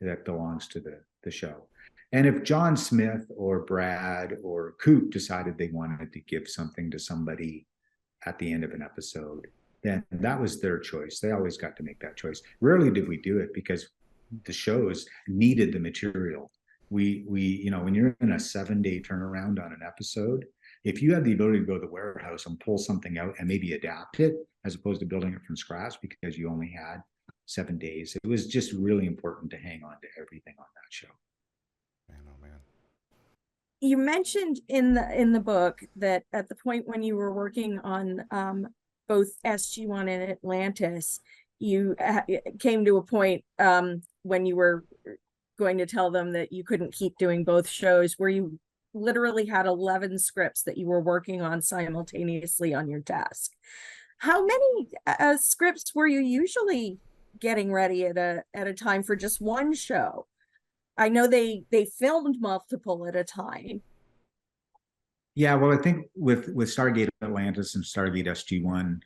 that belongs to the show. And if John Smith or Brad or Coop decided they wanted to give something to somebody at the end of an episode, then that was their choice. They always got to make that choice. Rarely did we do it because the shows needed the material. We when you're in a 7-day turnaround on an episode, if you have the ability to go to the warehouse and pull something out and maybe adapt it as opposed to building it from scratch because you only had 7 days, it was just really important to hang on to everything on that show. Man, oh man. You mentioned in the book that at the point when you were working on both SG1 and Atlantis, you came to a point when you were going to tell them that you couldn't keep doing both shows, where you literally had 11 scripts that you were working on simultaneously on your desk. How many scripts were you usually getting ready at a time for just one show? I know they filmed multiple at a time. Yeah, well, I think with Stargate Atlantis and Stargate SG1,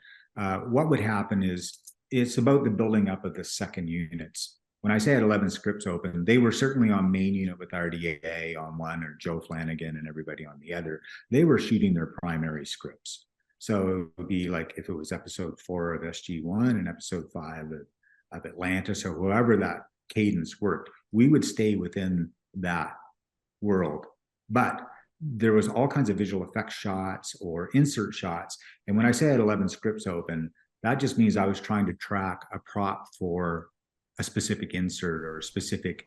what would happen is it's about the building up of the second units. When I say I had 11 scripts open, they were certainly on main unit with RDA on one, or Joe Flanagan and everybody on the other. They were shooting their primary scripts. So it would be like if it was episode 4 of SG1 and episode 5 of Atlantis, or whoever that cadence worked, we would stay within that world. But there was all kinds of visual effects shots or insert shots. And when I say I had 11 scripts open, that just means I was trying to track a prop for a specific insert or a specific,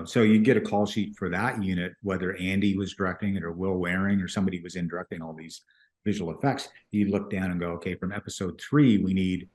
so you'd get a call sheet for that unit, whether Andy was directing it or Will Waring or somebody was in directing all these visual effects. You'd look down and go, okay, from episode 3, we need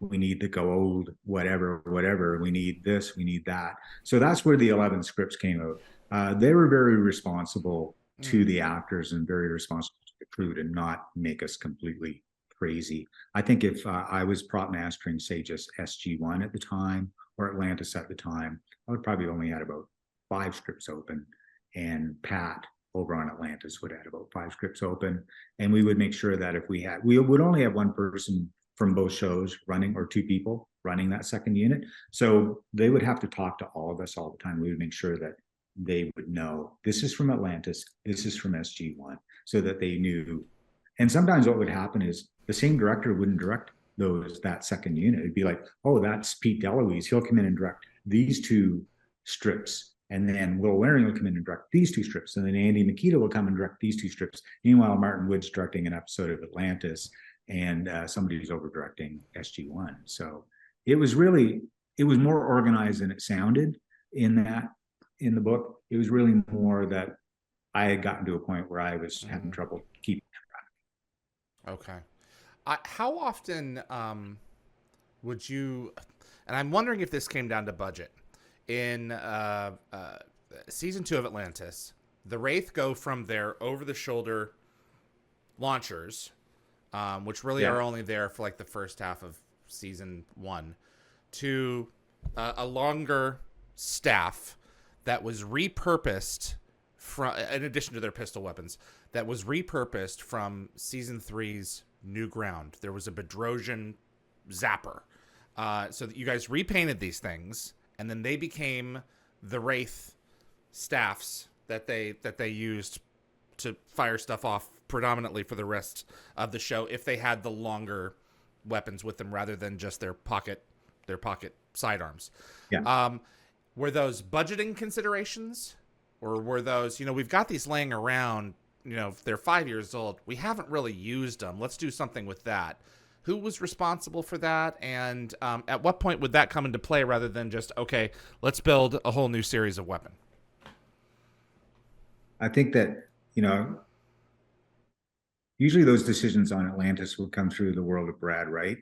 the gold, whatever, we need this, we need that. So that's where the 11 scripts came out. They were very responsible to the actors and very responsible to the crew to not make us completely crazy. I think if I was prop mastering, say, just SG1 at the time or Atlantis at the time, I would probably only had about 5 scripts open, and Pat over on Atlantis would have about 5 scripts open. And we would make sure that if we would only have one person from both shows running, or 2 people running that second unit. So they would have to talk to all of us all the time. We would make sure that they would know this is from Atlantis, this is from SG1, so that they knew. And sometimes what would happen is the same director wouldn't direct that second unit. It'd be like, oh, that's Pete DeLuise. He'll come in and direct these 2 strips. And then Will Waring will come in and direct these 2 strips. And then Andy Makita will come and direct these 2 strips. Meanwhile, Martin Wood's directing an episode of Atlantis, and somebody's over directing SG1. So it was more organized than it sounded in the book. It was really more that I had gotten to a point where I was having trouble keeping track. Okay. How often would you, and I'm wondering if this came down to budget, in season 2 of Atlantis, the Wraith go from their over-the-shoulder launchers, which really are only there for like the first half of season 1, to a longer staff that was repurposed from, in addition to their pistol weapons, that was repurposed from season 3's New Ground. There was a Bedrosian zapper. So that you guys repainted these things, and then they became the Wraith staffs that they used to fire stuff off predominantly for the rest of the show, if they had the longer weapons with them rather than just their pocket sidearms. Yeah. Were those budgeting considerations, or were those, we've got these laying around, they're 5 years old. We haven't really used them. Let's do something with that. Who was responsible for that? And at what point would that come into play rather than just, okay, let's build a whole new series of weapon? I think that, usually those decisions on Atlantis would come through the world of Brad Wright.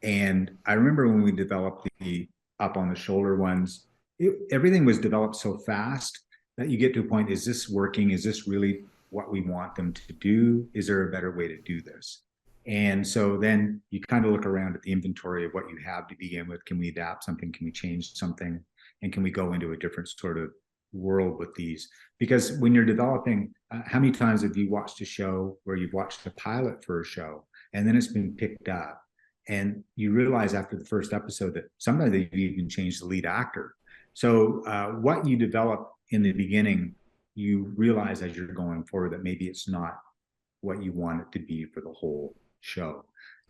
And I remember when we developed the up on the shoulder ones, everything was developed so fast that you get to a point, is this working? Is this really what we want them to do? Is there a better way to do this? And so then you kind of look around at the inventory of what you have to begin with. Can we adapt something? Can we change something? And can we go into a different sort of world with these? Because when you're developing, how many times have you watched a show where you've watched a pilot for a show and then it's been picked up and you realize after the first episode that sometimes they've even changed the lead actor? So what you develop in the beginning, you realize as you're going forward that maybe it's not what you want it to be for the whole show.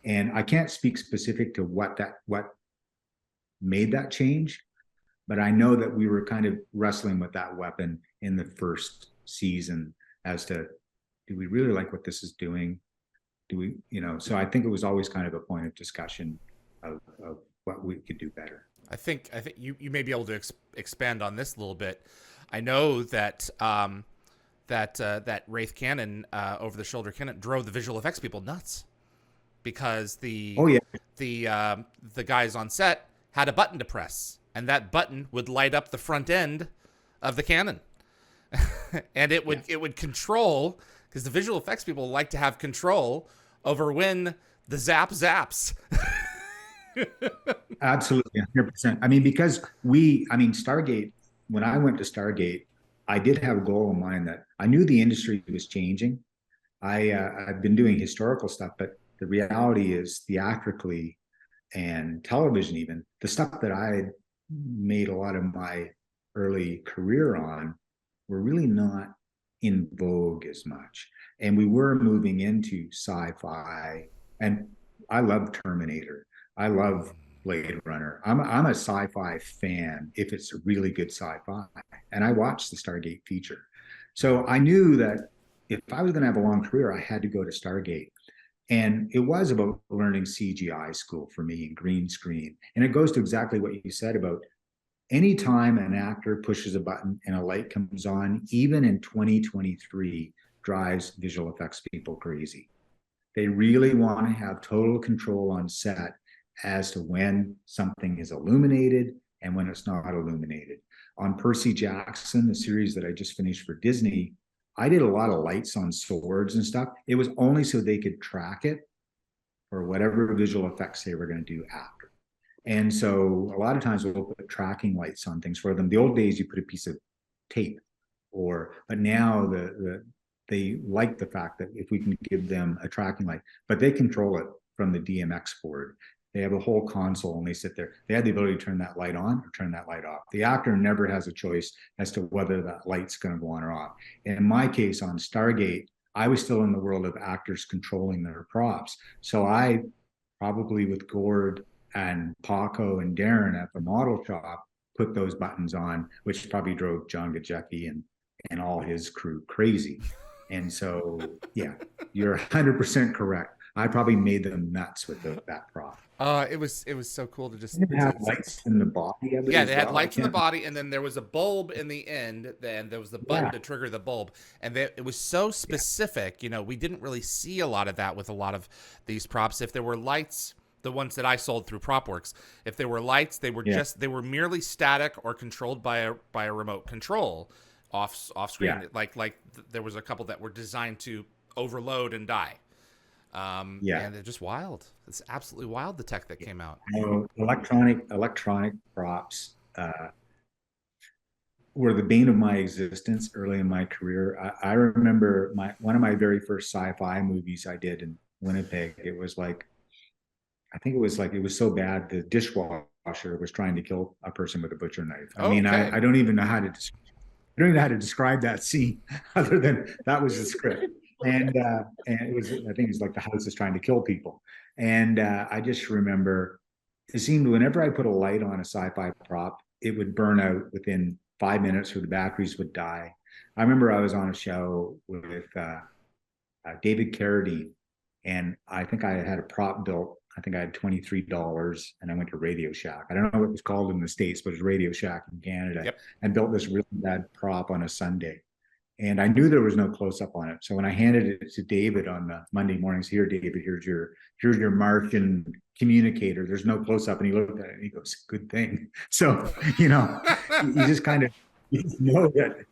And I can't speak specific to what made that change, but I know that we were kind of wrestling with that weapon in the first season as to, do we really like what this is doing? Do we, so I think it was always kind of a point of discussion of what we could do better. I think you may be able to expand on this a little bit. I know that that Wraith cannon, over the shoulder cannon, drove the visual effects people nuts, because the guys on set had a button to press, and that button would light up the front end of the cannon, and it would control, because the visual effects people like to have control over when the zap zaps. Absolutely, 100%. I mean, because Stargate, when I went to Stargate, I did have a goal in mind that I knew the industry was changing. I've been doing historical stuff, but the reality is, theatrically and television, even the stuff that I had made a lot of my early career on, were really not in vogue as much. And we were moving into sci-fi, and I love Terminator. I love Blade Runner. I'm a sci-fi fan if it's a really good sci-fi. And I watched the Stargate feature. So I knew that if I was going to have a long career, I had to go to Stargate. And it was about learning CGI school for me, and green screen. And it goes to exactly what you said about anytime an actor pushes a button and a light comes on, even in 2023, drives visual effects people crazy. They really want to have total control on set as to when something is illuminated and when it's not illuminated. On Percy Jackson, the series that I just finished for Disney, I did a lot of lights on swords and stuff. It was only so they could track it for whatever visual effects they were going to do after. And so a lot of times we'll put tracking lights on things for them. The old days, you put a piece of tape, but now they like the fact that if we can give them a tracking light, but they control it from the DMX board. They have a whole console and they sit there. They have the ability to turn that light on or turn that light off. The actor never has a choice as to whether that light's going to go on or off. And in my case on Stargate, I was still in the world of actors controlling their props. So I probably, with Gord and Paco and Darren at the model shop, put those buttons on, which probably drove John Gajecki and all his crew crazy. And so, yeah, you're 100% correct. I probably made them nuts with that prop. It was so cool to just have lights in the body of it. Yeah, they had lights in the body, and then there was a bulb in the end. Then there was the button to trigger the bulb, and it was so specific. We didn't really see a lot of that with a lot of these props. If there were lights, the ones that I sold through PropWorks, if there were lights, they were they were merely static or controlled by a remote control off screen. Yeah. Like there was a couple that were designed to overload and die. And they're just wild. It's absolutely wild, the tech that came out. Electronic props were the bane of my existence early in my career. I remember one of my very first sci-fi movies I did in Winnipeg. It was so bad the dishwasher was trying to kill a person with a butcher knife. I don't even know how to describe that scene other than that was the script. And it was, I think it's like the house is trying to kill people. And I just remember it seemed whenever I put a light on a sci-fi prop, it would burn out within 5 minutes or the batteries would die. I remember I was on a show with David Carradine, and I think I had a prop built. I think I had $23, and I went to Radio Shack. I don't know what it was called in the States, but it was Radio Shack in Canada, Yep. and built this really bad prop on a Sunday. And I knew there was no close up on it. So when I handed it to David on the Monday mornings, here, David, here's your Martian communicator. There's no close up. And he looked at it and he goes, good thing. So, you just kind of know that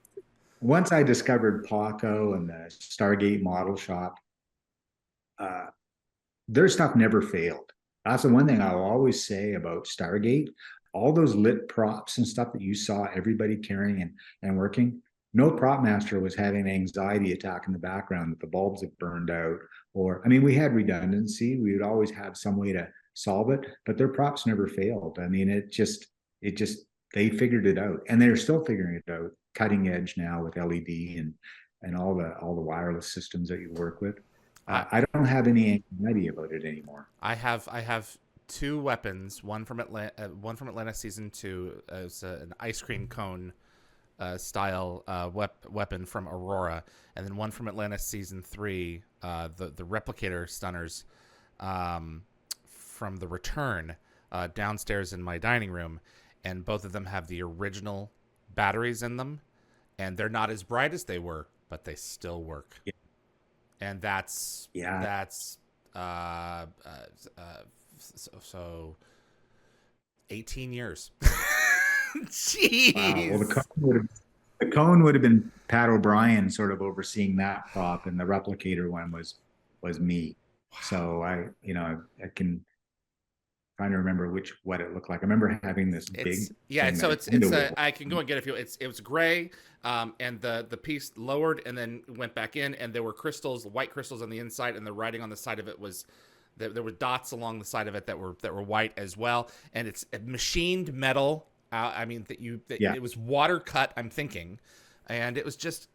once I discovered Paco and the Stargate model shop, their stuff never failed. That's the one thing I'll always say about Stargate. All those lit props and stuff that you saw everybody carrying and working, no prop master was having an anxiety attack in the background that the bulbs had burned out. Or, I mean, we had redundancy. We would always have some way to solve it, but their props never failed. I mean, they figured it out, and they're still figuring it out. Cutting edge now with LED and all the wireless systems that you work with. I don't have any anxiety about it anymore. I have two weapons. One from Atlanta season 2 is an ice cream cone style weapon from Aurora, and then one from Atlanta season 3, the replicator stunners from the Return, downstairs in my dining room, and both of them have the original batteries in them, and they're not as bright as they were, but they still work. Yeah. And that's so 18 years. Jeez. Wow. Well, the cone would have been Pat O'Brien sort of overseeing that prop, and the replicator one was me. Wow. So I can trying to remember what it looked like. I remember having this big. Yeah, so it's I can go and get it. It was gray, and the piece lowered and then went back in, and there were crystals, white crystals on the inside, and the writing on the side of it was there were dots along the side of it that were white as well, and it's machined metal. I mean it was water cut. I'm thinking, and it's just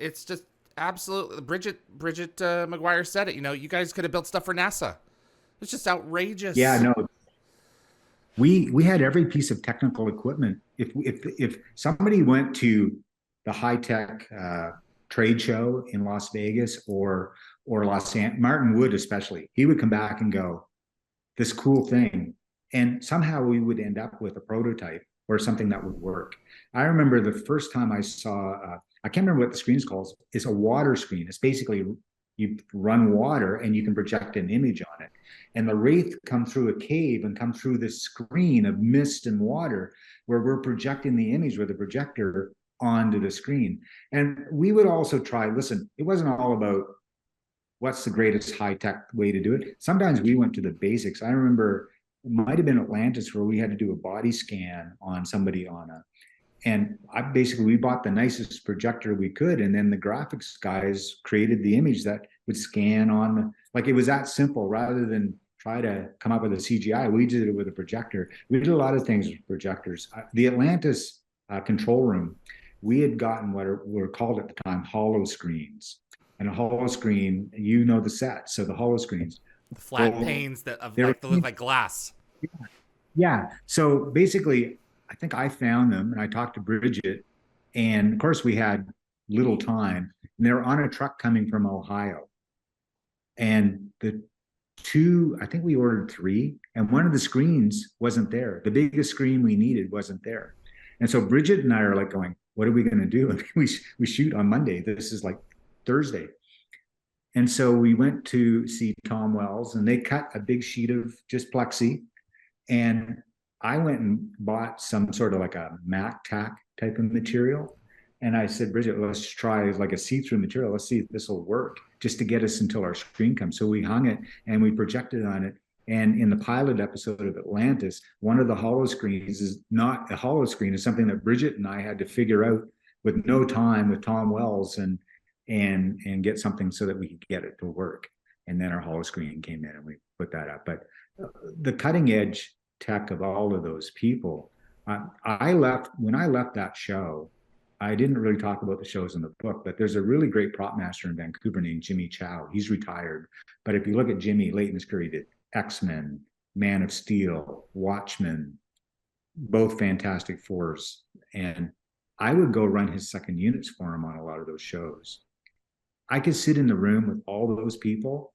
absolutely. Bridget McGuire said it. You guys could have built stuff for NASA. It's just outrageous. Yeah, no. We had every piece of technical equipment. If somebody went to the high tech trade show in Las Vegas or Martin Wood especially, he would come back and go, this cool thing, and somehow we would end up with a prototype or something that would work. I remember the first time I saw, I can't remember what the screen's called. It's a water screen. It's basically you run water and you can project an image on it. And the wraith come through a cave and come through this screen of mist and water where we're projecting the image with a projector onto the screen. And we would also try, listen, it wasn't all about what's the greatest high-tech way to do it. Sometimes we went to the basics. I remember it might have been Atlantis where we had to do a body scan on somebody and we bought the nicest projector we could, and then the graphics guys created the image that would scan on it was that simple. Rather than try to come up with a CGI, we did it with a projector. We did a lot of things with projectors. The Atlantis control room, we had gotten what were called at the time hollow screens. And a hollow screen, the set. So the hollow screens, the flat panes that look like glass. Yeah. So basically, I think I found them and I talked to Bridget, and of course we had little time, and they were on a truck coming from Ohio. And I think we ordered 3, and one of the screens wasn't there. The biggest screen we needed wasn't there. And so Bridget and I are like going, what are we going to do? And we shoot on Monday. This is like Thursday. And so we went to see Tom Wells, and they cut a big sheet of just plexi, and I went and bought some sort of like a Mac tack type of material. And I said, Bridget, let's try like a see-through material. Let's see if this will work just to get us until our screen comes. So we hung it and we projected on it. And in the pilot episode of Atlantis, one of the hollow screens is not a hollow screen. It's something that Bridget and I had to figure out with no time with Tom Wells and get something so that we could get it to work. And then our hollow screen came in and we put that up. But the cutting edge tech of all of those people, when I left that show, I didn't really talk about the shows in the book, but there's a really great prop master in Vancouver named Jimmy Chow. He's retired. But if you look at Jimmy, late in his career, he did X-Men, Man of Steel, Watchmen, both Fantastic Fours. And I would go run his second units for him on a lot of those shows. I could sit in the room with all those people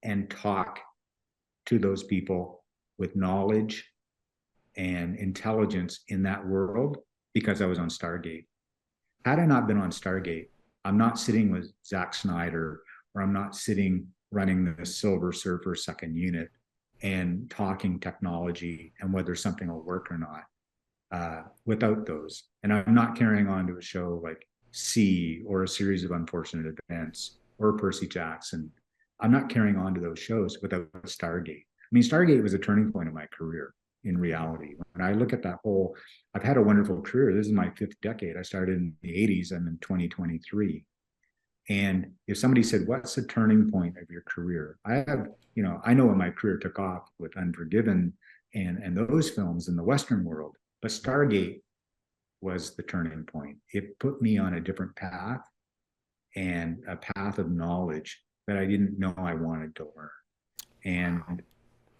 and talk to those people with knowledge and intelligence in that world because I was on Stargate. Had I not been on Stargate, I'm not sitting with Zack Snyder, or I'm not sitting running the Silver Surfer second unit and talking technology and whether something will work or not without those. And I'm not carrying on to a show like C or A Series of Unfortunate Events or Percy Jackson. I'm not carrying on to those shows without Stargate. I mean, Stargate was a turning point in my career in reality. When I look at that whole, I've had a wonderful career. This is my 5th decade. I started in the 80s. I'm in 2023. And if somebody said, what's the turning point of your career? I have, you know, I know when my career took off with Unforgiven and those films in the Western world, but Stargate was the turning point. It put me on a different path, and a path of knowledge that I didn't know I wanted to learn. And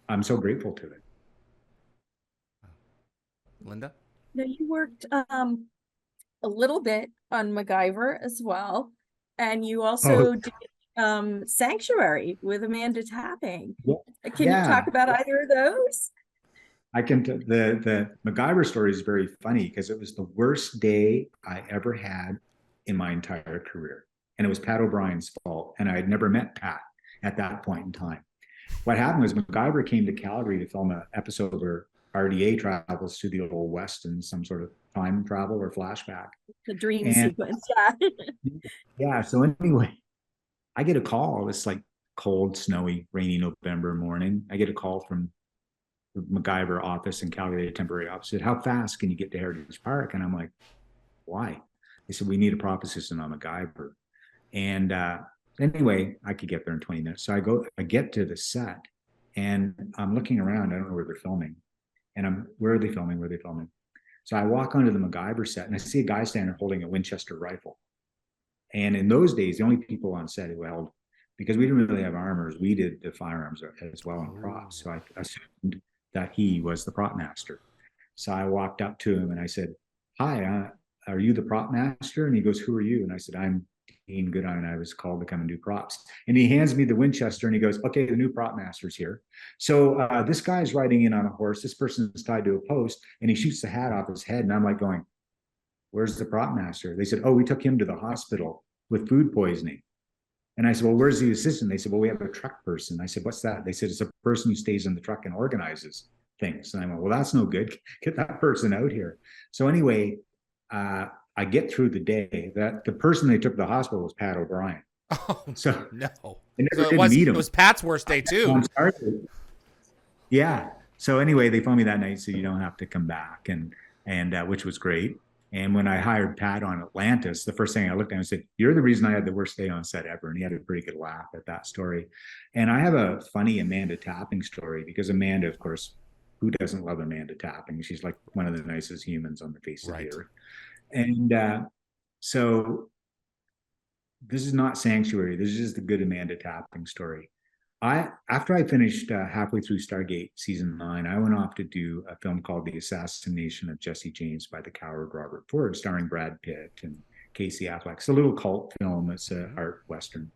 I'm so grateful to it. Linda? Now, you worked a little bit on MacGyver as well, and you also did Sanctuary with Amanda Tapping. Can you talk about either of those? I can. The MacGyver story is very funny because it was the worst day I ever had in my entire career, and it was Pat O'Brien's fault. And I had never met Pat at that point in time. What happened was MacGyver came to Calgary to film an episode where RDA travels to the Old West in some sort of time travel or flashback. The dream sequence, yeah. Yeah. So anyway, I get a call. It's like cold, snowy, rainy November morning. I get a call from the MacGyver office in Calgary, temporary office. Said, how fast can you get to Heritage Park? And I'm like, why? They said, we need a prop assistant on MacGyver. And anyway, I could get there in 20 minutes. So I get to the set and I'm looking around. I don't know where they're filming. And where are they filming? Where are they filming? So I walk onto the MacGyver set and I see a guy standing holding a Winchester rifle. And in those days, the only people on set who held, because we didn't really have armors, we did the firearms as well in props. So I assumed that he was the prop master. So I walked up to him and I said, hi, are you the prop master? And he goes, who are you? And I said, I'm Dean Goodine. I was called to come and do props. And he hands me the Winchester and he goes, okay, the new prop master's here. So this guy's riding in on a horse. This person is tied to a post and he shoots the hat off his head. And I'm like going, where's the prop master? They said, oh, we took him to the hospital with food poisoning. And I said, well, where's the assistant? They said, well, we have a truck person. I said, what's that? They said, it's a person who stays in the truck and organizes things. And I went, well, that's no good. Get that person out here. So anyway, I get through the day. That the person they took to the hospital was Pat O'Brien. Oh, so no. I never did meet him. It was Pat's worst day too. Yeah. So anyway, they phoned me that night, so you don't have to come back, and which was great. And when I hired Pat on Atlantis, the first thing I looked at him and said, you're the reason I had the worst day on set ever. And he had a pretty good laugh at that story. And I have a funny Amanda Tapping story because Amanda, of course, who doesn't love Amanda Tapping? She's like one of the nicest humans on the face of the earth. And so this is not Sanctuary. This is just the good Amanda Tapping story. After I finished halfway through Stargate season 9, I went off to do a film called The Assassination of Jesse James by the Coward Robert Ford, starring Brad Pitt and Casey Affleck. It's a little cult film. It's an art Western.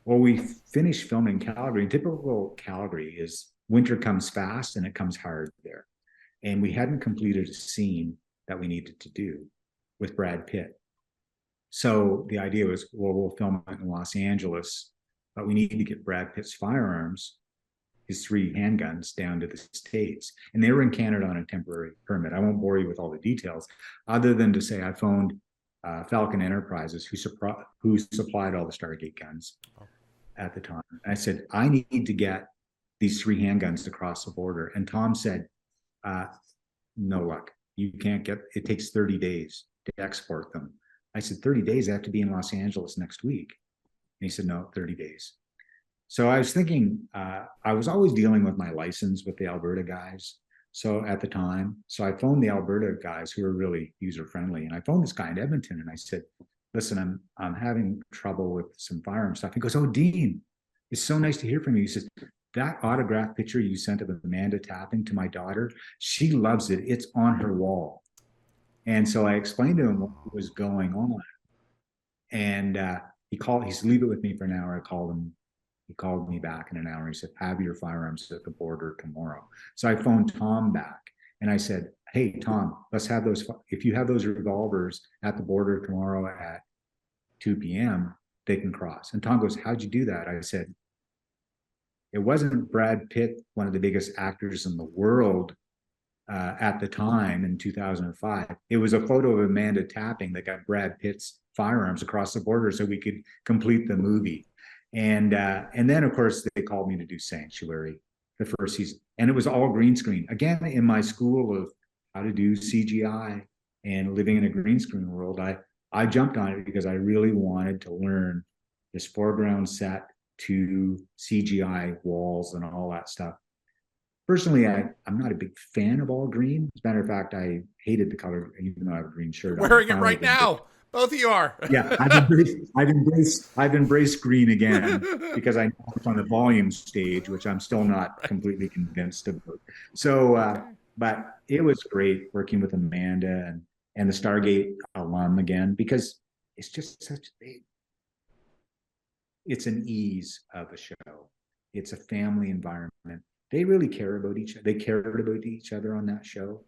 Well, we finished filming Calgary. Typical Calgary is winter comes fast and it comes hard there. And we hadn't completed a scene that we needed to do with Brad Pitt. So the idea was, well, we'll film it in Los Angeles, but we need to get Brad Pitt's firearms, his 3 handguns, down to the States. And they were in Canada on a temporary permit. I won't bore you with all the details, other than to say I phoned Falcon Enterprises, who supplied all the Stargate guns at the time. And I said, I need to get these 3 handguns across the border. And Tom said, no luck. You can't get, it takes 30 days to export them. I said, 30 days, I have to be in Los Angeles next week. And he said, no, 30 days. So I was thinking, I was always dealing with my license with the Alberta guys. So at the time, so I phoned the Alberta guys who were really user-friendly. And I phoned this guy in Edmonton and I said, listen, I'm having trouble with some firearm stuff. He goes, oh, Dean, it's so nice to hear from you. He says, that autograph picture you sent of Amanda Tapping to my daughter, she loves it. It's on her wall. And so I explained to him what was going on. And he said, leave it with me for an hour. I called him. He called me back in an hour. He said, have your firearms at the border tomorrow. So I phoned Tom back and I said, hey, Tom, let's have those. If you have those revolvers at the border tomorrow at 2 p.m., they can cross. And Tom goes, how'd you do that? I said, it wasn't Brad Pitt, one of the biggest actors in the world at the time in 2005. It was a photo of Amanda tapping that got Brad Pitt's firearms across the border so we could complete the movie. And then, of course, they called me to do Sanctuary, the first season. And it was all green screen. Again, in my school of how to do CGI and living in a green screen world, I jumped on it because I really wanted to learn this foreground set to CGI walls and all that stuff. Personally, I'm not a big fan of all green. As a matter of fact, I hated the color, even though I have a green shirt. You're wearing it right now. Both of you are. Yeah, I've embraced green again because I know it's on the volume stage, which I'm still not completely convinced about. So, but it was great working with Amanda and the Stargate alum again, because it's just it's an ease of a show. It's a family environment. They really care about each other. They cared about each other on that show.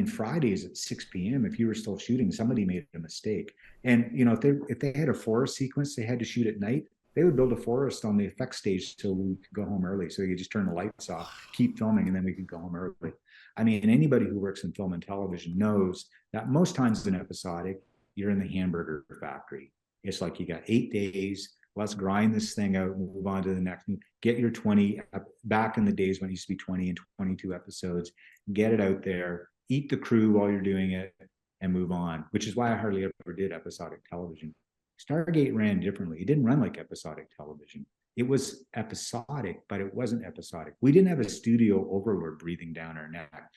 Fridays at 6 p.m., if you were still shooting, somebody made a mistake. And, if they had a forest sequence they had to shoot at night, they would build a forest on the effects stage so we could go home early. So you could just turn the lights off, keep filming, and then we could go home early. Anybody who works in film and television knows that most times in episodic, you're in the hamburger factory. It's like you got 8 days. Let's grind this thing out and move on to the next. Get your 20, back in the days when it used to be 20 and 22 episodes, get it out there, eat the crew while you're doing it, and move on, which is why I hardly ever did episodic television. Stargate ran differently. It didn't run like episodic television. It was episodic, but it wasn't episodic. We didn't have a studio overlord breathing down our neck.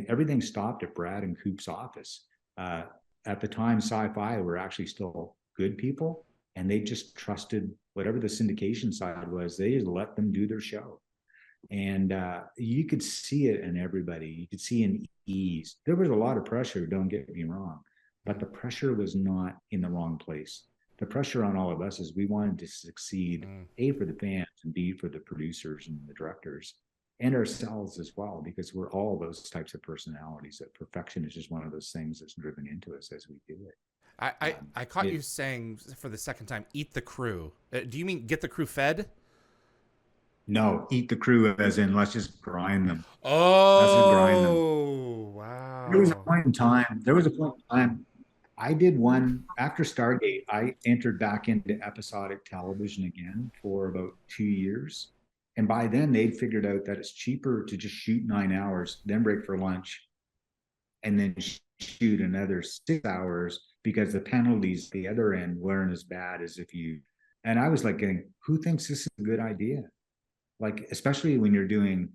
Everything stopped at Brad and Coop's office. At the time, Sci-Fi were actually still good people, and they just trusted whatever the syndication side was. They just let them do their show. And you could see it in everybody. You could see an ease. There was a lot of pressure, don't get me wrong, but the pressure was not in the wrong place. The pressure on all of us is we wanted to succeed, A, for the fans, and B, for the producers and the directors, and ourselves as well, because we're all those types of personalities. That perfection is just one of those things that's driven into us as we do it. I caught you saying for the second time, eat the crew. Do you mean get the crew fed? No, eat the crew as in let's just grind them. Oh, wow. There was a point in time. I did one after Stargate. I entered back into episodic television again for about 2 years. And by then they'd figured out that it's cheaper to just shoot 9 hours, then break for lunch, and then shoot another 6 hours, because the penalties at the other end weren't as bad as if you. And I was like, who thinks this is a good idea? Like, especially when you're doing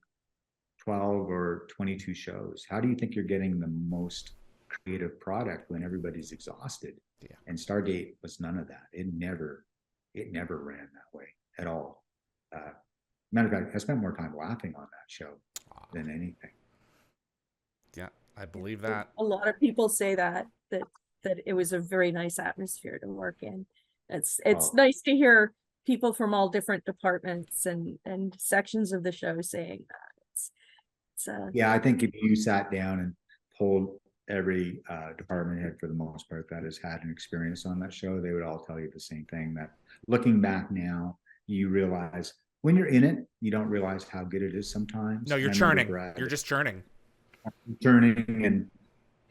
12 or 22 shows, how do you think you're getting the most creative product when everybody's exhausted? Yeah. And Stargate was none of that. It never ran that way at all. Matter of fact, I spent more time laughing on that show than anything. Yeah, I believe that. A lot of people say that it was a very nice atmosphere to work in. It's nice to hear people from all different departments and sections of the show saying that. Yeah, I think if you sat down and polled every department head for the most part that has had an experience on that show, they would all tell you the same thing, that looking back now, you realize when you're in it, you don't realize how good it is sometimes. No, you're churning. You're just churning.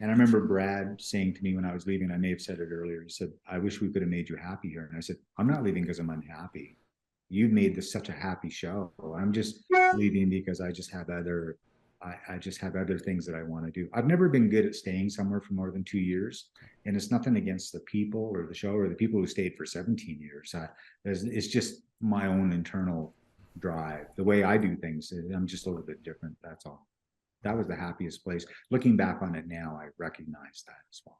And I remember Brad saying to me when I was leaving, I may have said it earlier, he said, I wish we could have made you happy here. And I said, I'm not leaving because I'm unhappy. You've made this such a happy show. I'm just leaving because I just have other things that I want to do. I've never been good at staying somewhere for more than 2 years. And it's nothing against the people or the show or the people who stayed for 17 years. It's just my own internal drive. The way I do things, I'm just a little bit different. That's all. That was the happiest place. Looking back on it now, I recognize that as well.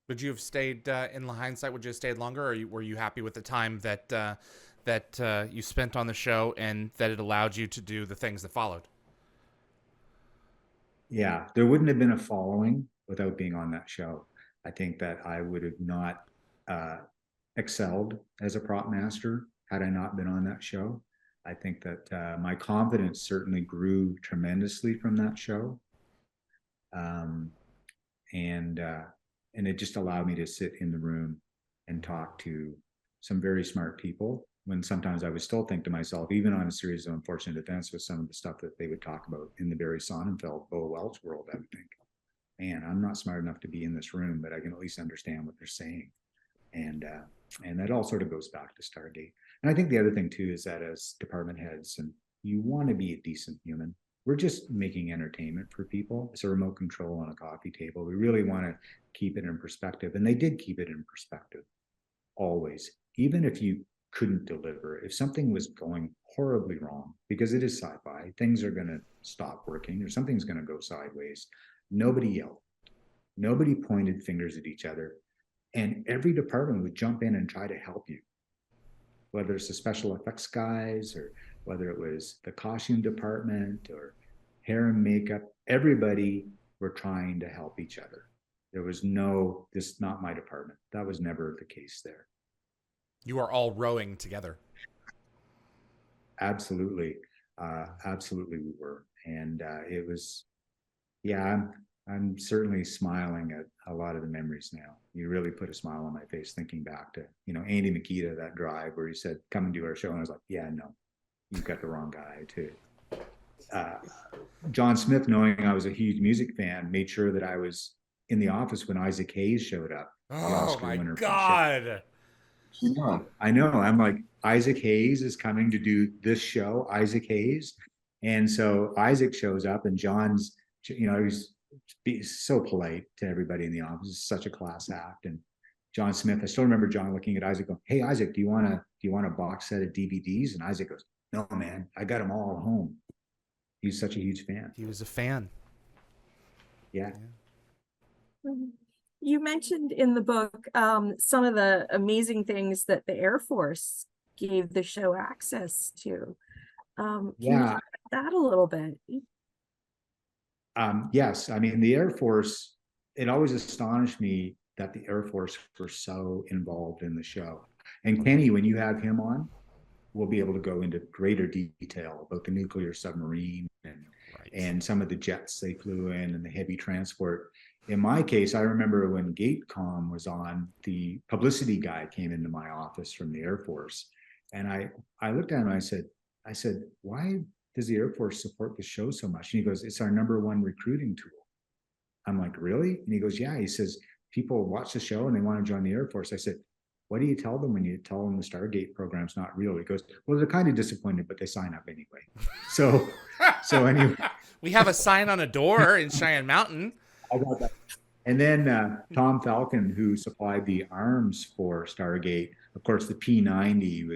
Would you have stayed, in hindsight, would you have stayed longer, or were you happy with the time that you spent on the show and that it allowed you to do the things that followed? Yeah, there wouldn't have been a following without being on that show. I think that I would have not excelled as a prop master had I not been on that show. I think that my confidence certainly grew tremendously from that show. Um, and it just allowed me to sit in the room and talk to some very smart people, when sometimes I would still think to myself, even on a series of unfortunate events, with some of the stuff that they would talk about in the Barry Sonnenfeld, Bo Welch world, I would think, man, I'm not smart enough to be in this room, but I can at least understand what they're saying. And that all sort of goes back to Stargate. And I think the other thing too is that as department heads, and you want to be a decent human. We're just making entertainment for people. It's a remote control on a coffee table. We really want to keep it in perspective. And they did keep it in perspective, always. Even if you couldn't deliver, if something was going horribly wrong, because it is sci-fi, things are going to stop working or something's going to go sideways. Nobody yelled. Nobody pointed fingers at each other. And every department would jump in and try to help you, whether it's the special effects guys or whether it was the costume department or hair and makeup. Everybody were trying to help each other. There was no, this is not my department. That was never the case there. You are all rowing together. Absolutely. Absolutely we were. And it was, yeah, I'm certainly smiling at a lot of the memories now. You really put a smile on my face thinking back to, Andy Makita, that drive where he said, come and do our show. And I was like, yeah, no, you've got the wrong guy too. John Smith, knowing I was a huge music fan, made sure that I was in the office when Isaac Hayes showed up. Oh my God. I know. I'm like, Isaac Hayes is coming to do this show, Isaac Hayes. And so Isaac shows up and John's, he's so polite to everybody in the office. It's such a class act. And John Smith, I still remember John looking at Isaac going, hey, Isaac, do you want a box set of DVDs? And Isaac goes, no, man, I got them all at home. He's such a huge fan. He was a fan. Yeah. You mentioned in the book some of the amazing things that the Air Force gave the show access to. Can you talk about that a little bit? Yes. I mean, the Air Force, it always astonished me that the Air Force were so involved in the show. And Kenny, when you have him on, we'll be able to go into greater detail about the nuclear submarine and some of the jets they flew in and the heavy transport. In my case, I remember when GateCom was on, the publicity guy came into my office from the Air Force. And I looked at him and I said, why does the Air Force support the show so much? And he goes, it's our #1 recruiting tool. I'm like, really? And he goes, yeah. He says, people watch the show and they want to join the Air Force. I said, what do you tell them when you tell them the Stargate program's not real? He goes, well, they're kind of disappointed, but they sign up anyway. So anyway. We have a sign on a door in Cheyenne Mountain. I got that. And then Tom Falcon, who supplied the arms for Stargate, of course, the P90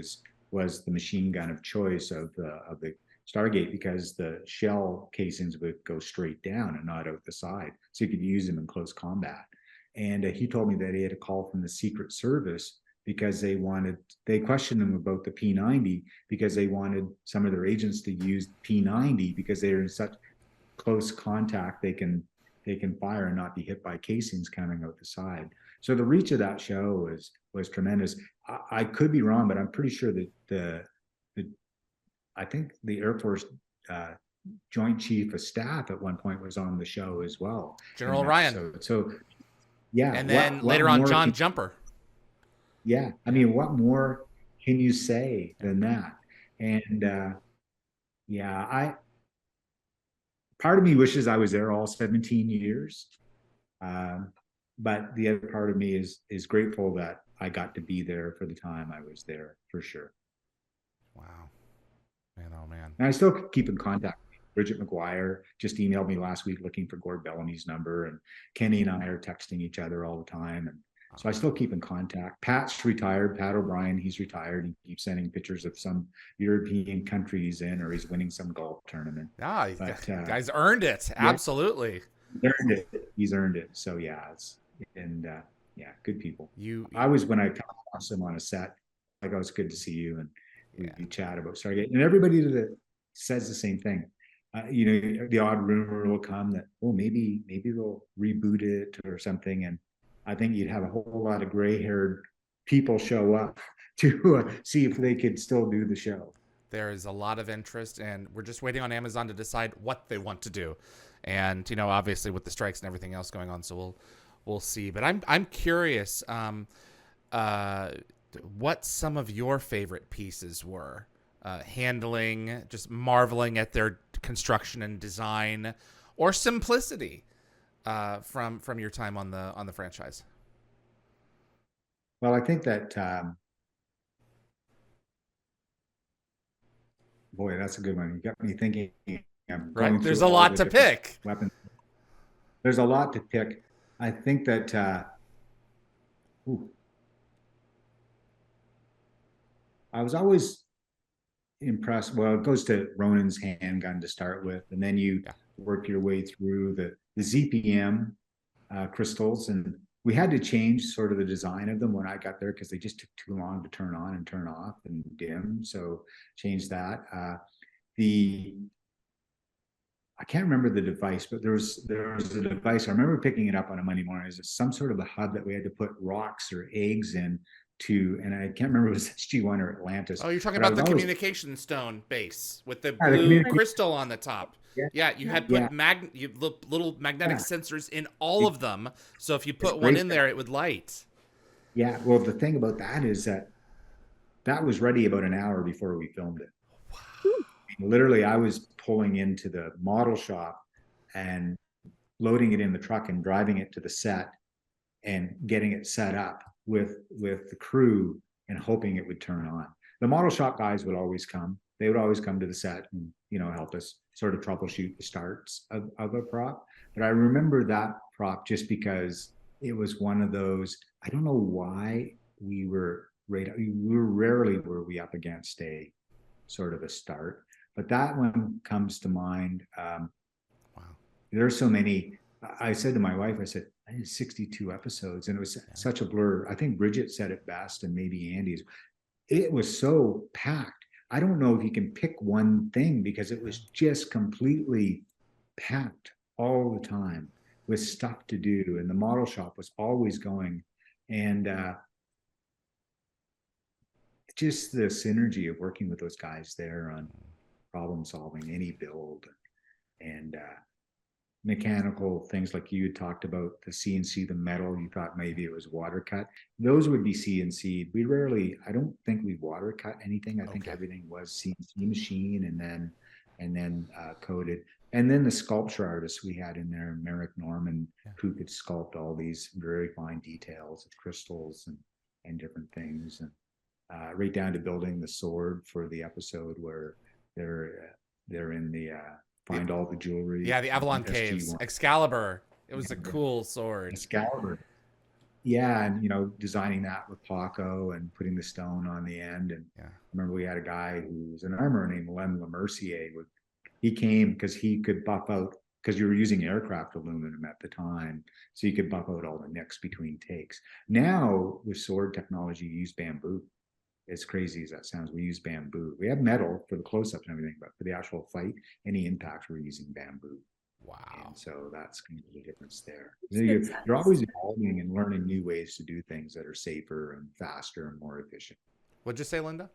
was the machine gun of choice of the Stargate, because the shell casings would go straight down and not out the side. So you could use them in close combat. And he told me that he had a call from the Secret Service because they questioned him about the P90 because they wanted some of their agents to use P90 because they're in such close contact they can fire and not be hit by casings coming out the side. So the reach of that show was tremendous. I could be wrong, but I'm pretty sure that I think the Air Force Joint Chief of Staff at one point was on the show as well. General Ryan. So yeah. And then later on, John Jumper. Yeah. I mean, what more can you say than that? And part of me wishes I was there all 17 years. But the other part of me is grateful that I got to be there for the time I was there, for sure. Wow. Man, oh man. And I still keep in contact. Bridget McGuire just emailed me last week looking for Gord Bellamy's number, and Kenny and I are texting each other all the time. And so I still keep in contact. Pat's retired. Pat O'Brien, he's retired. He keeps sending pictures of some European country he's in, or he's winning some golf tournament. Guys earned it. Yeah, absolutely. He's earned it. So yeah, good people. I was, when I come across him on a set, like, oh, it's good to see you, and we chat about Stargate, and everybody that says the same thing. The odd rumor will come that, maybe they'll reboot it or something, and I think you'd have a whole lot of gray-haired people show up to see if they could still do the show. There is a lot of interest, and we're just waiting on Amazon to decide what they want to do. And obviously with the strikes and everything else going on, so we'll see. But I'm curious what some of your favorite pieces were, handling, just marveling at their construction and design, or simplicity from your time on the franchise. Well, I think that boy, that's a good one. You got me thinking. Right, there's a lot to pick. Weapons. There's a lot to pick. I think that I was always impressed. Well, it goes to Ronon's handgun to start with, and then you work your way through the ZPM crystals, and we had to change sort of the design of them when I got there because they just took too long to turn on and turn off and dim. So changed that. I can't remember the device, but there was a device. I remember picking it up on a Monday morning. It was some sort of a hub that we had to put rocks or eggs in to, and I can't remember if it was SG1 or Atlantis. Oh, you're talking about the communication stone base with the blue crystal on the top. Yeah, you had put little magnetic sensors in all of them, so if you put one in there, it would light. Yeah, well, the thing about that is that was ready about an hour before we filmed it. Wow. Literally, I was pulling into the model shop and loading it in the truck and driving it to the set and getting it set up with the crew and hoping it would turn on. The model shop guys would always come. They would always come to the set and help us sort of troubleshoot the starts of a prop. But I remember that prop just because it was one of those. I don't know why we were rarely were we up against a sort of a start, but that one comes to mind. Wow, there are so many. I said to my wife, I said, I had 62 episodes, and it was such a blur. I think Bridget said it best, and maybe Andy's. It was so packed. I don't know if you can pick one thing because it was just completely packed all the time with stuff to do, and the model shop was always going, and just the synergy of working with those guys there on problem solving any build, and mechanical things like you talked about, the CNC, the metal, you thought maybe it was water cut. Those would be CNC'd. I don't think we water cut anything. I think everything was CNC machine and then coated. And then the sculpture artists we had in there, Merrick Norman, who could sculpt all these very fine details of crystals and different things. And right down to building the sword for the episode where they're in the find all the jewelry. Yeah, the Avalon Caves. Excalibur. It was a cool sword. Excalibur. Yeah, and designing that with Paco and putting the stone on the end. And I remember we had a guy who was an armorer named Lem Lemercier. He came because he could buff out, because you were using aircraft aluminum at the time, so you could buff out all the nicks between takes. Now with sword technology, you use bamboo. As crazy as that sounds, we use bamboo. We have metal for the close-ups and everything, but for the actual fight, any impact, we're using bamboo. Wow. And so that's kind of the difference there. You're always evolving and learning new ways to do things that are safer and faster and more efficient. What'd you say, Linda?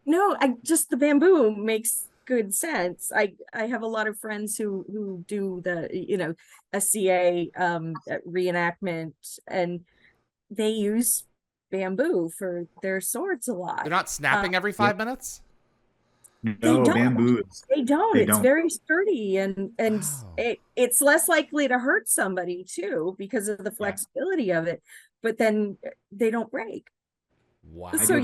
No, just the bamboo makes good sense. I have a lot of friends who do the SCA reenactment, and they use bamboo for their swords a lot. They're not snapping every 5 minutes? No, bamboo. They don't. It's very sturdy, and it's less likely to hurt somebody too because of the flexibility of it. But then they don't break. Wow. So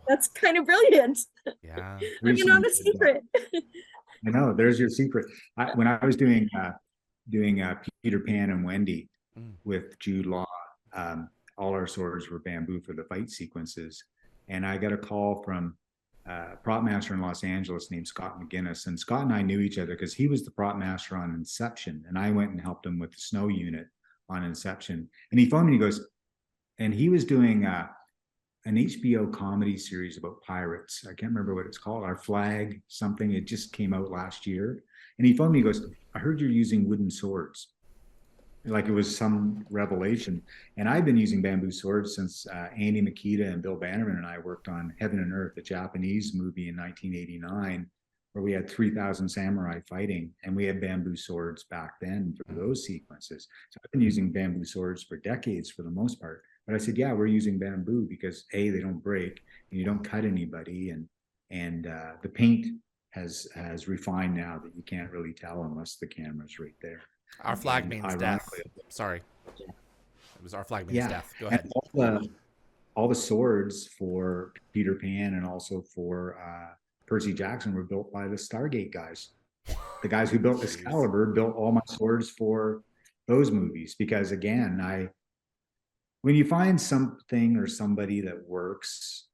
that's kind of brilliant. Yeah. Bringing on a secret. I know. There's your secret. When I was doing Peter Pan and Wendy with Jude Law, all our swords were bamboo for the fight sequences. And I got a call from a prop master in Los Angeles named Scott McGinnis. And Scott and I knew each other because he was the prop master on Inception. And I went and helped him with the snow unit on Inception. And he phoned me, he goes, and he was doing an HBO comedy series about pirates. I can't remember what it's called. Our Flag, something. It just came out last year. And he phoned me, he goes, I heard you're using wooden swords. like it was some revelation. And I've been using bamboo swords since Andy Makita and Bill Bannerman and I worked on Heaven and Earth, a Japanese movie in 1989, where we had 3,000 samurai fighting, and we had bamboo swords back then for those sequences. So I've been using bamboo swords for decades for the most part. But I said, yeah, we're using bamboo because A, they don't break, and you don't cut anybody, and the paint has refined now that you can't really tell unless the camera's right there. Our flag And means death. Sorry. It was our flag means death. Go ahead. All the swords for Peter Pan and also for Percy Jackson were built by the Stargate guys. The guys who built Excalibur built all my swords for those movies because, again, when you find something or somebody that works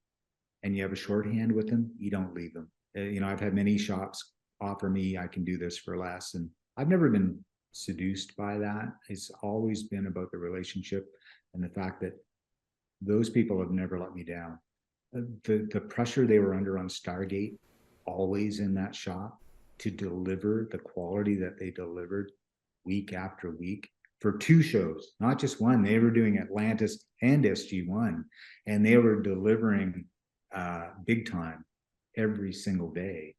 and you have a shorthand with them, you don't leave them. I've had many shops offer me, I can do this for less, and I've never been seduced by that. It's always been about the relationship and the fact that those people have never let me down. The pressure they were under on Stargate, always in that shop, to deliver the quality that they delivered week after week for 2 shows, not just one. They were doing Atlantis and SG-1, and they were delivering big time every single day.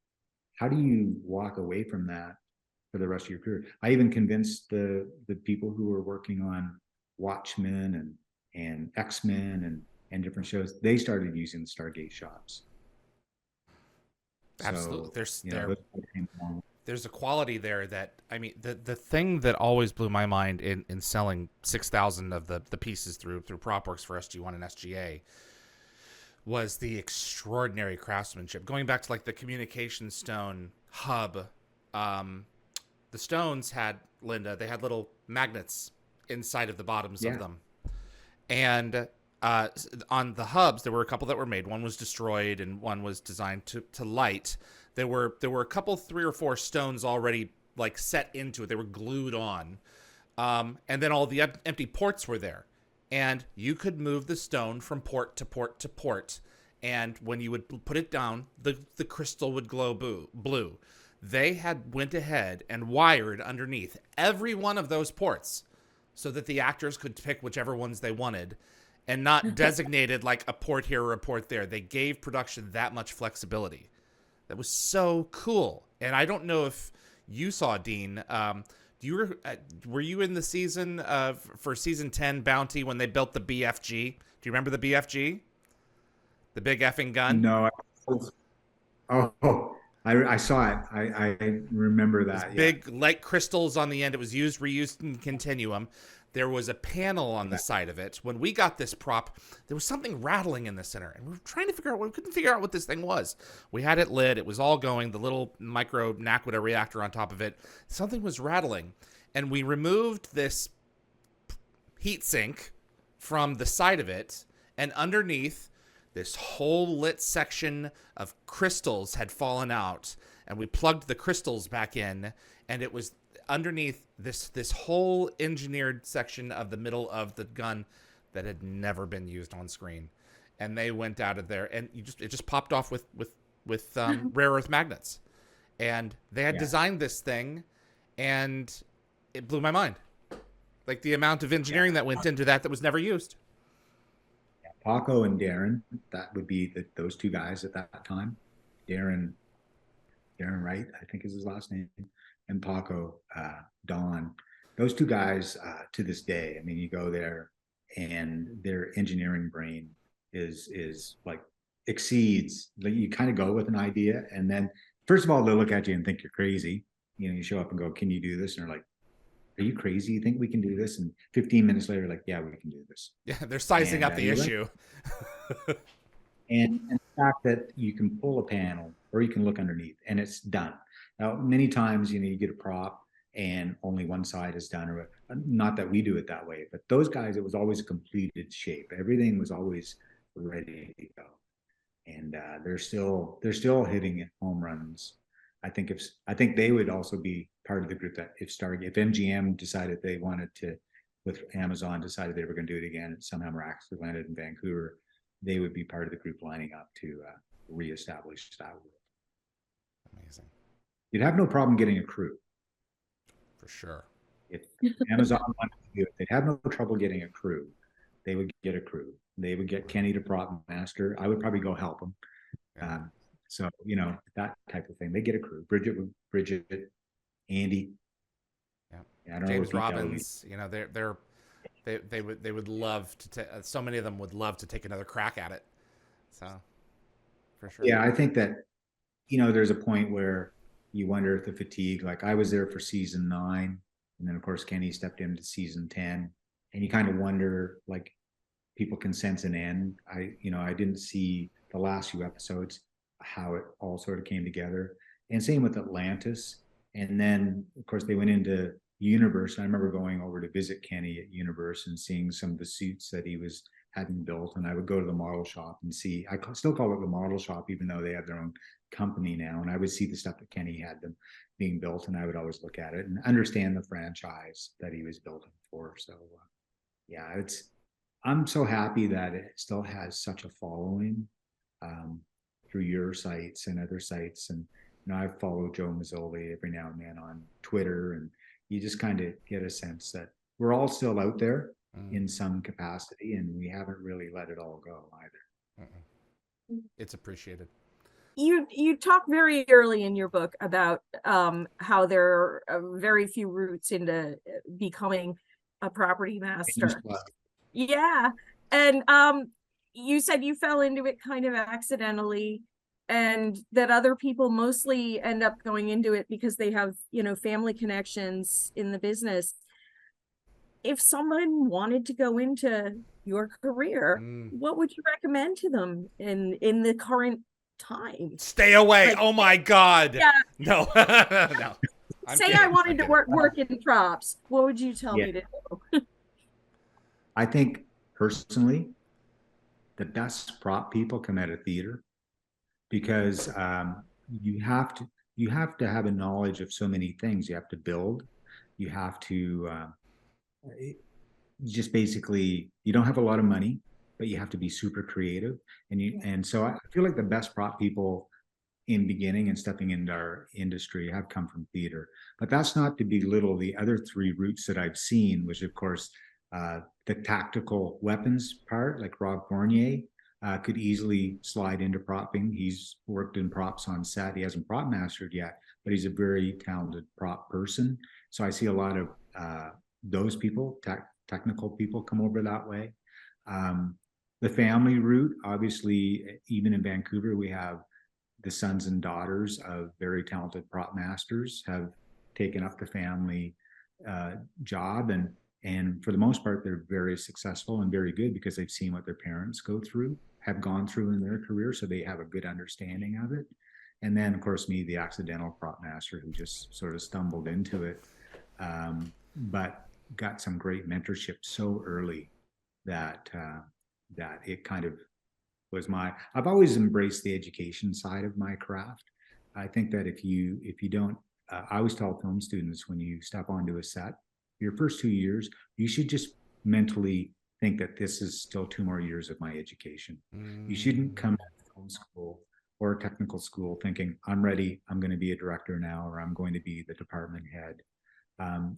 How do you walk away from that for the rest of your career? I even convinced the people who were working on Watchmen and X-Men and different shows, they started using the Stargate shops. Absolutely. So, there's a quality there that, I mean, the thing that always blew my mind in selling 6,000 of the pieces through PropWorks for SG-1 and SGA was the extraordinary craftsmanship. Going back to like the communication stone hub, the stones had, Linda, they had little magnets inside of the bottoms of them. And on the hubs, there were a couple that were made. One was destroyed and one was designed to light. There were a couple, 3 or 4 stones already like set into it. They were glued on. And then all the empty ports were there. And you could move the stone from port to port to port. And when you would put it down, the crystal would glow blue. They went ahead and wired underneath every one of those ports so that the actors could pick whichever ones they wanted and not designated like a port here or a port there. They gave production that much flexibility. That was so cool. And I don't know if you saw, Dean, were you in the season for season 10 Bounty when they built the BFG? Do you remember the BFG? The big effing gun? No. I saw it. I remember that. Big light crystals on the end. It was used, reused, and continuum. There was a panel on the side of it. When we got this prop, there was something rattling in the center, and we were trying to we couldn't figure out what this thing was. We had it lit. It was all going, the little micro Naquita reactor on top of it. Something was rattling, and we removed this heat sink from the side of it, and underneath, this whole lit section of crystals had fallen out, and we plugged the crystals back in, and it was underneath this whole engineered section of the middle of the gun that had never been used on screen. And they went out of there, and it just popped off with rare earth magnets. And they had designed this thing, and it blew my mind. Like the amount of engineering that went into that was never used. Paco and Darren, that would be those 2 guys at that time. Darren Wright, I think is his last name, and Paco Don. Those 2 guys to this day, I mean, you go there and their engineering brain is like exceeds. Like you kind of go with an idea, and then first of all, they'll look at you and think you're crazy. You show up and go, "Can you do this?" And they're like, "Are you crazy? You think we can do this?" And 15 minutes later, like, "Yeah, we can do this." Yeah, they're sizing up the issue. and the fact that you can pull a panel or you can look underneath and it's done. Now, many times, you get a prop and only one side is done, or not that we do it that way, but those guys, it was always a completed shape. Everything was always ready to go. And they're still hitting home runs. I think they would also be part of the group that if MGM decided they wanted to, with Amazon decided they were going to do it again, and somehow miraculously landed in Vancouver, they would be part of the group lining up to reestablish that world. Amazing. You'd have no problem getting a crew. For sure. If Amazon wanted to do it. They'd have no trouble getting a crew. They would get a crew. They would get Kenny to prop master. I would probably go help them. Yeah. So that type of thing. They get a crew. Bridget, Andy. Yeah. I don't James know Robbins. They would love to. So many of them would love to take another crack at it. So, for sure. Yeah, I think that there's a point where you wonder if the fatigue. Like I was there for season 9, and then of course Kenny stepped into season 10, and you kind of wonder like people can sense an end. I didn't see the last few episodes how it all sort of came together, and same with Atlantis. And then of course they went into Universe. I remember going over to visit Kenny at Universe and seeing some of the suits that he was having built, and I would go to the model shop and see. I still call it the model shop, even though they have their own company now. And I would see the stuff that Kenny had them being built, and I would always look at it and understand the franchise that he was building for. So, yeah, I'm so happy that it still has such a following through your sites and other sites. And I follow Joe Mazzoli every now and then on Twitter, and you just kind of get a sense that we're all still out there in some capacity, and we haven't really let it all go either. It's appreciated. You talk very early in your book about how there are very few routes into becoming a property master. Yeah. And you said you fell into it kind of accidentally, and that other people mostly end up going into it because they have, family connections in the business. If someone wanted to go into your career, what would you recommend to them in the current time? Stay away. Oh my God. Yeah. No. No. Say I wanted to work in props. What would you tell me to do? I think personally, the best prop people come out of theater, because you have to have a knowledge of so many things. You have to build. You have to just basically, you don't have a lot of money, but you have to be super creative. And so I feel like the best prop people in beginning and stepping into our industry have come from theater. But that's not to belittle the other 3 routes that I've seen, which of course the tactical weapons part, like Rob Fournier, could easily slide into propping. He's worked in props on set. He hasn't prop mastered yet, but he's a very talented prop person. So I see a lot of those people, technical people, come over that way. The family route, obviously, even in Vancouver, we have the sons and daughters of very talented prop masters have taken up the family job, and for the most part, they're very successful and very good because they've seen what their parents have gone through in their career, so they have a good understanding of it. And then, of course, me, the accidental prop master who just sort of stumbled into it, but got some great mentorship so early that it kind of was I've always embraced the education side of my craft. I think that if you don't, I always tell film students, when you step onto a set, your first 2 years, you should just mentally think that this is still 2 more years of my education. You shouldn't come to film school or technical school thinking, I'm ready, I'm going to be a director now, or I'm going to be the department head.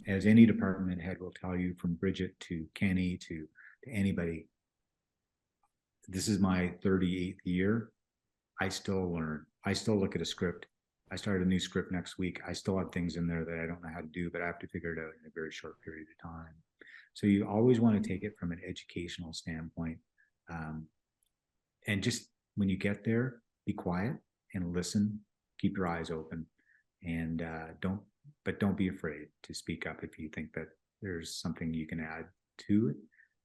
As any department head will tell you, from Bridget to Kenny to anybody, this is my 38th year. I still learn. I still look at a script. I start a new script next week. I still have things in there that I don't know how to do, but I have to figure it out in a very short period of time. So you always want to take it from an educational standpoint. And just when you get there, be quiet and listen, keep your eyes open, and don't be afraid to speak up if you think that there's something you can add to it,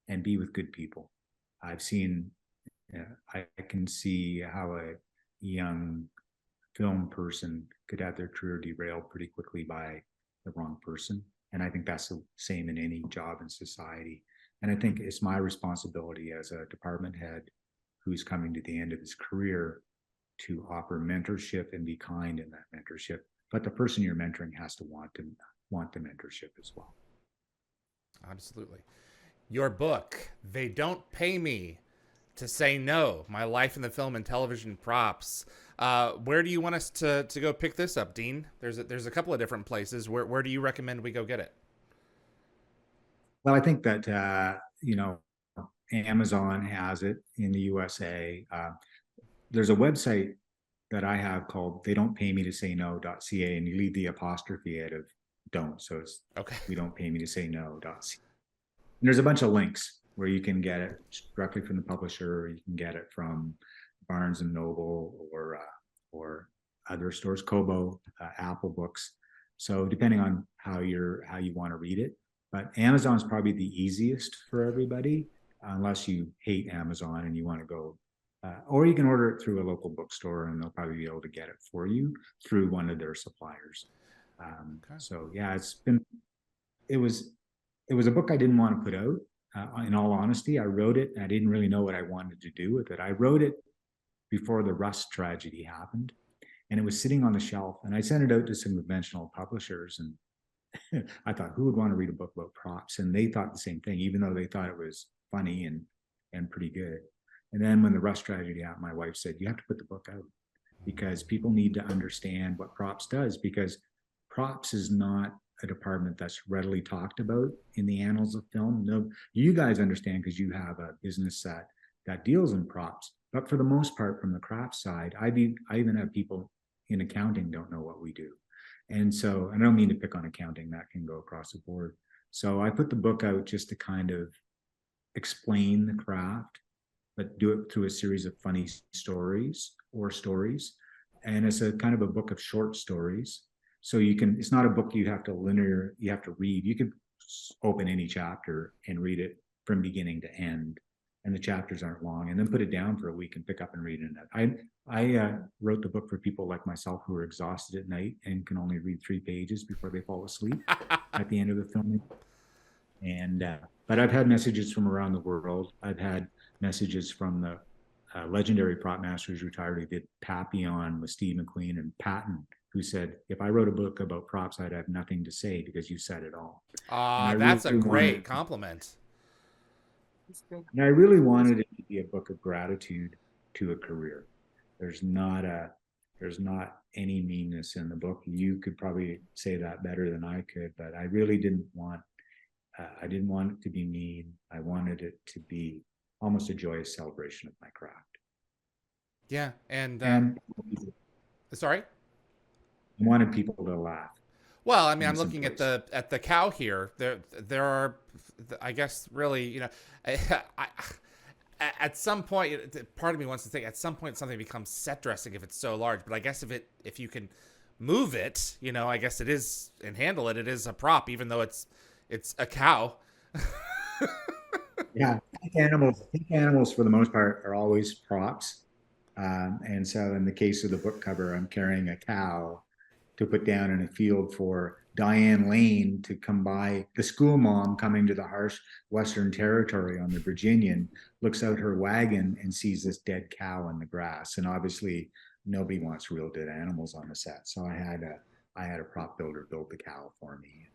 and be with good people. I've seen, I can see how a young film person could have their career derailed pretty quickly by the wrong person. And I think that's the same in any job in society. And I think it's my responsibility as a department head who's coming to the end of his career to offer mentorship and be kind in that mentorship. But the person you're mentoring has to want the mentorship as well. Absolutely. Your book, They Don't Pay Me to Say No, My Life in the Film and Television Props. Where do you want us to go pick this up, Dean? There's a couple of different places. Where do you recommend we go get it? Well, I think that Amazon has it in the USA. There's a website that I have called they don't pay me to say no.ca, and you leave the apostrophe out of don't. So it's Okay. we don't pay me to say no.ca. And there's a bunch of links where you can get it directly from the publisher, or you can get it from Barnes and Noble or other stores, Kobo, Apple Books. So depending on how you want to read it, but Amazon's probably the easiest for everybody, unless you hate Amazon and you want to go, or you can order it through a local bookstore and they'll probably be able to get it for you through one of their suppliers. Okay. So yeah, it was a book I didn't want to put out. In all honesty, I wrote it and I didn't really know what I wanted to do with it. I wrote it before the Rust tragedy happened, and it was sitting on the shelf. And I sent it out to some conventional publishers, and I thought, who would want to read a book about props? And they thought the same thing, even though they thought it was funny and pretty good. And then when the Rust tragedy happened, my wife said, you have to put the book out because people need to understand what props does, because props is not a department that's readily talked about in the annals of film. No, you guys understand because you have a business that deals in props. But for the most part, from the craft side, I even have people in accounting don't know what we do. And so I don't mean to pick on accounting, that can go across the board. So I put the book out just to kind of explain the craft, but do it through a series of funny stories. And it's a kind of a book of short stories. So it's not a book you have to read. You can open any chapter and read it from beginning to end. And the chapters aren't long, and then put it down for a week and pick up and read it. I wrote the book for people like myself who are exhausted at night and can only read 3 pages before they fall asleep at the end of the film. And but I've had messages from around the world. I've had messages from the legendary prop master who's retired. He did Papillon with Steve McQueen, and Patton, who said, if I wrote a book about props, I'd have nothing to say because you said it all. That's a great compliment. And I really wanted it to be a book of gratitude to a career. There's not any meanness in the book. You could probably say that better than I could, but I really didn't want it to be mean. I wanted it to be almost a joyous celebration of my craft. Yeah, and sorry? I wanted people to laugh. Well, I mean, I'm looking at the cow here. There are, I guess, really, at some point, part of me wants to think at some point something becomes set dressing if it's so large. But I guess if you can move it, I guess it is, and handle it, it is a prop, even though it's a cow. Yeah, animals for the most part are always props. And so in the case of the book cover, I'm carrying a cow to put down in a field for Diane Lane to come by. The school mom coming to the harsh Western Territory on the Virginian looks out her wagon and sees this dead cow in the grass. And obviously nobody wants real dead animals on the set. So I had a prop builder build the cow for me.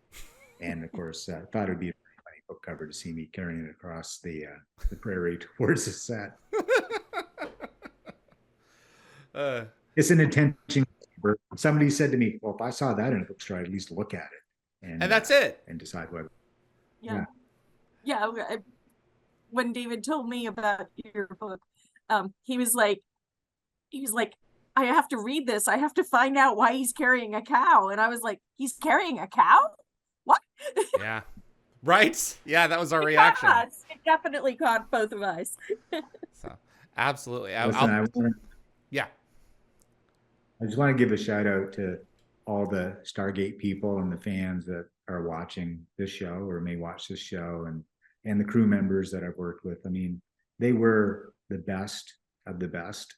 And of course, I thought it'd be a pretty funny book cover to see me carrying it across the prairie towards the set. It's an attention. Somebody said to me, well, if I saw that in a bookstore, I'd at least look at it. And that's it. And decide what. Yeah. When David told me about your book, he was like, I have to read this. I have to find out why he's carrying a cow. And I was like, he's carrying a cow? What? Yeah. Right? Yeah, that was our reaction. It definitely caught both of us. So, absolutely. Yeah. I just want to give a shout out to all the Stargate people and the fans that are watching this show or may watch this show, and the crew members that I've worked with. I mean, they were the best of the best,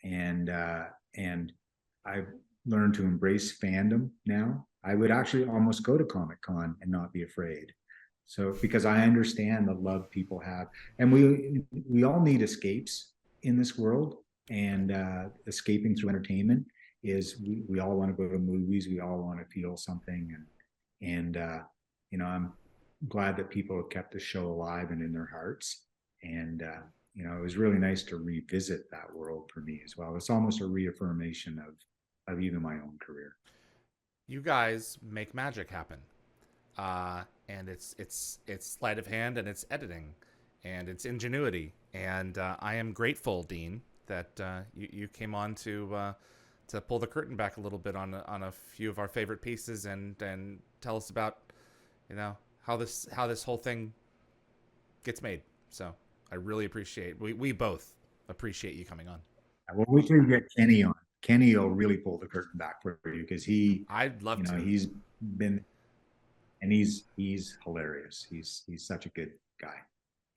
and I've learned to embrace fandom now. I would actually almost go to Comic-Con and not be afraid. So because I understand the love people have, and we all need escapes in this world, and escaping through entertainment is we all want to go to movies, we all want to feel something, and I'm glad that people have kept the show alive and in their hearts, and it was really nice to revisit that world for me as well. It's almost a reaffirmation of even my own career. You guys make magic happen. and it's sleight of hand, and it's editing, and it's ingenuity. And I am grateful, Dean, that you came on to pull the curtain back a little bit on a few of our favorite pieces, and tell us about, how this whole thing gets made. So I really appreciate, we both appreciate you coming on. Well, we should get Kenny on. Kenny will really pull the curtain back for you, because I'd love to. He's been, and he's hilarious. He's such a good guy.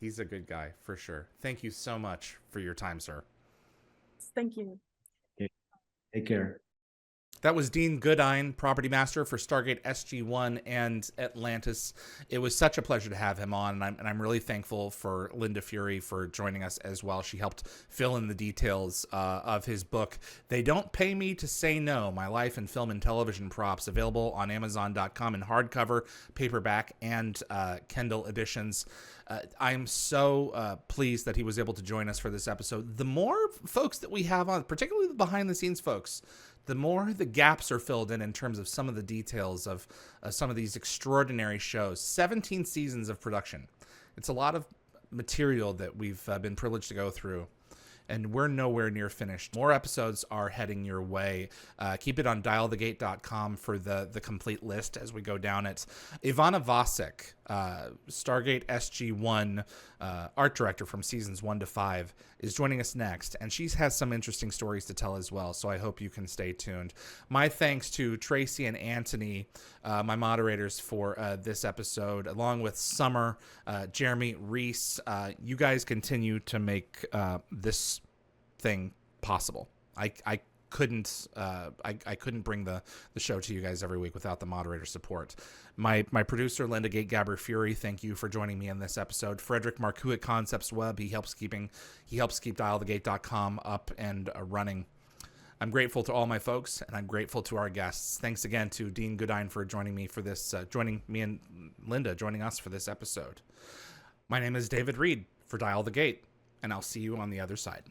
He's a good guy for sure. Thank you so much for your time, sir. Thank you. Okay. Take care. That was Dean Goodine, Property Master for Stargate SG-1 and Atlantis. It was such a pleasure to have him on, and I'm really thankful for Linda Fury for joining us as well. She helped fill in the details of his book, They Don't Pay Me to Say No, My Life in Film and Television Props, available on Amazon.com in hardcover, paperback, and Kindle editions. I'm so pleased that he was able to join us for this episode. The more folks that we have on, particularly the behind-the-scenes folks, the more the gaps are filled in terms of some of the details of some of these extraordinary shows. 17 seasons of production. It's a lot of material that we've been privileged to go through, and we're nowhere near finished. More episodes are heading your way. Keep it on dialthegate.com for the complete list as we go down it. Ivana Vasek, Stargate SG-1 art director from seasons 1 to 5, is joining us next, and she has some interesting stories to tell as well, so I hope you can stay tuned. My thanks to Tracy and Anthony, my moderators for this episode, along with Summer, Jeremy, Reese. You guys continue to make this thing possible. I couldn't bring the show to you guys every week without the moderator support. My producer, Linda Gate-Gabber Fury, thank you for joining me in this episode. Frederick Marcoux at Concepts Web, he helps keep dialthegate.com up and running. I'm grateful to all my folks, and I'm grateful to our guests. Thanks again to Dean Goodine for joining me for this, joining me and Linda joining us for this episode. My name is David Reed for Dial the Gate, and I'll see you on the other side.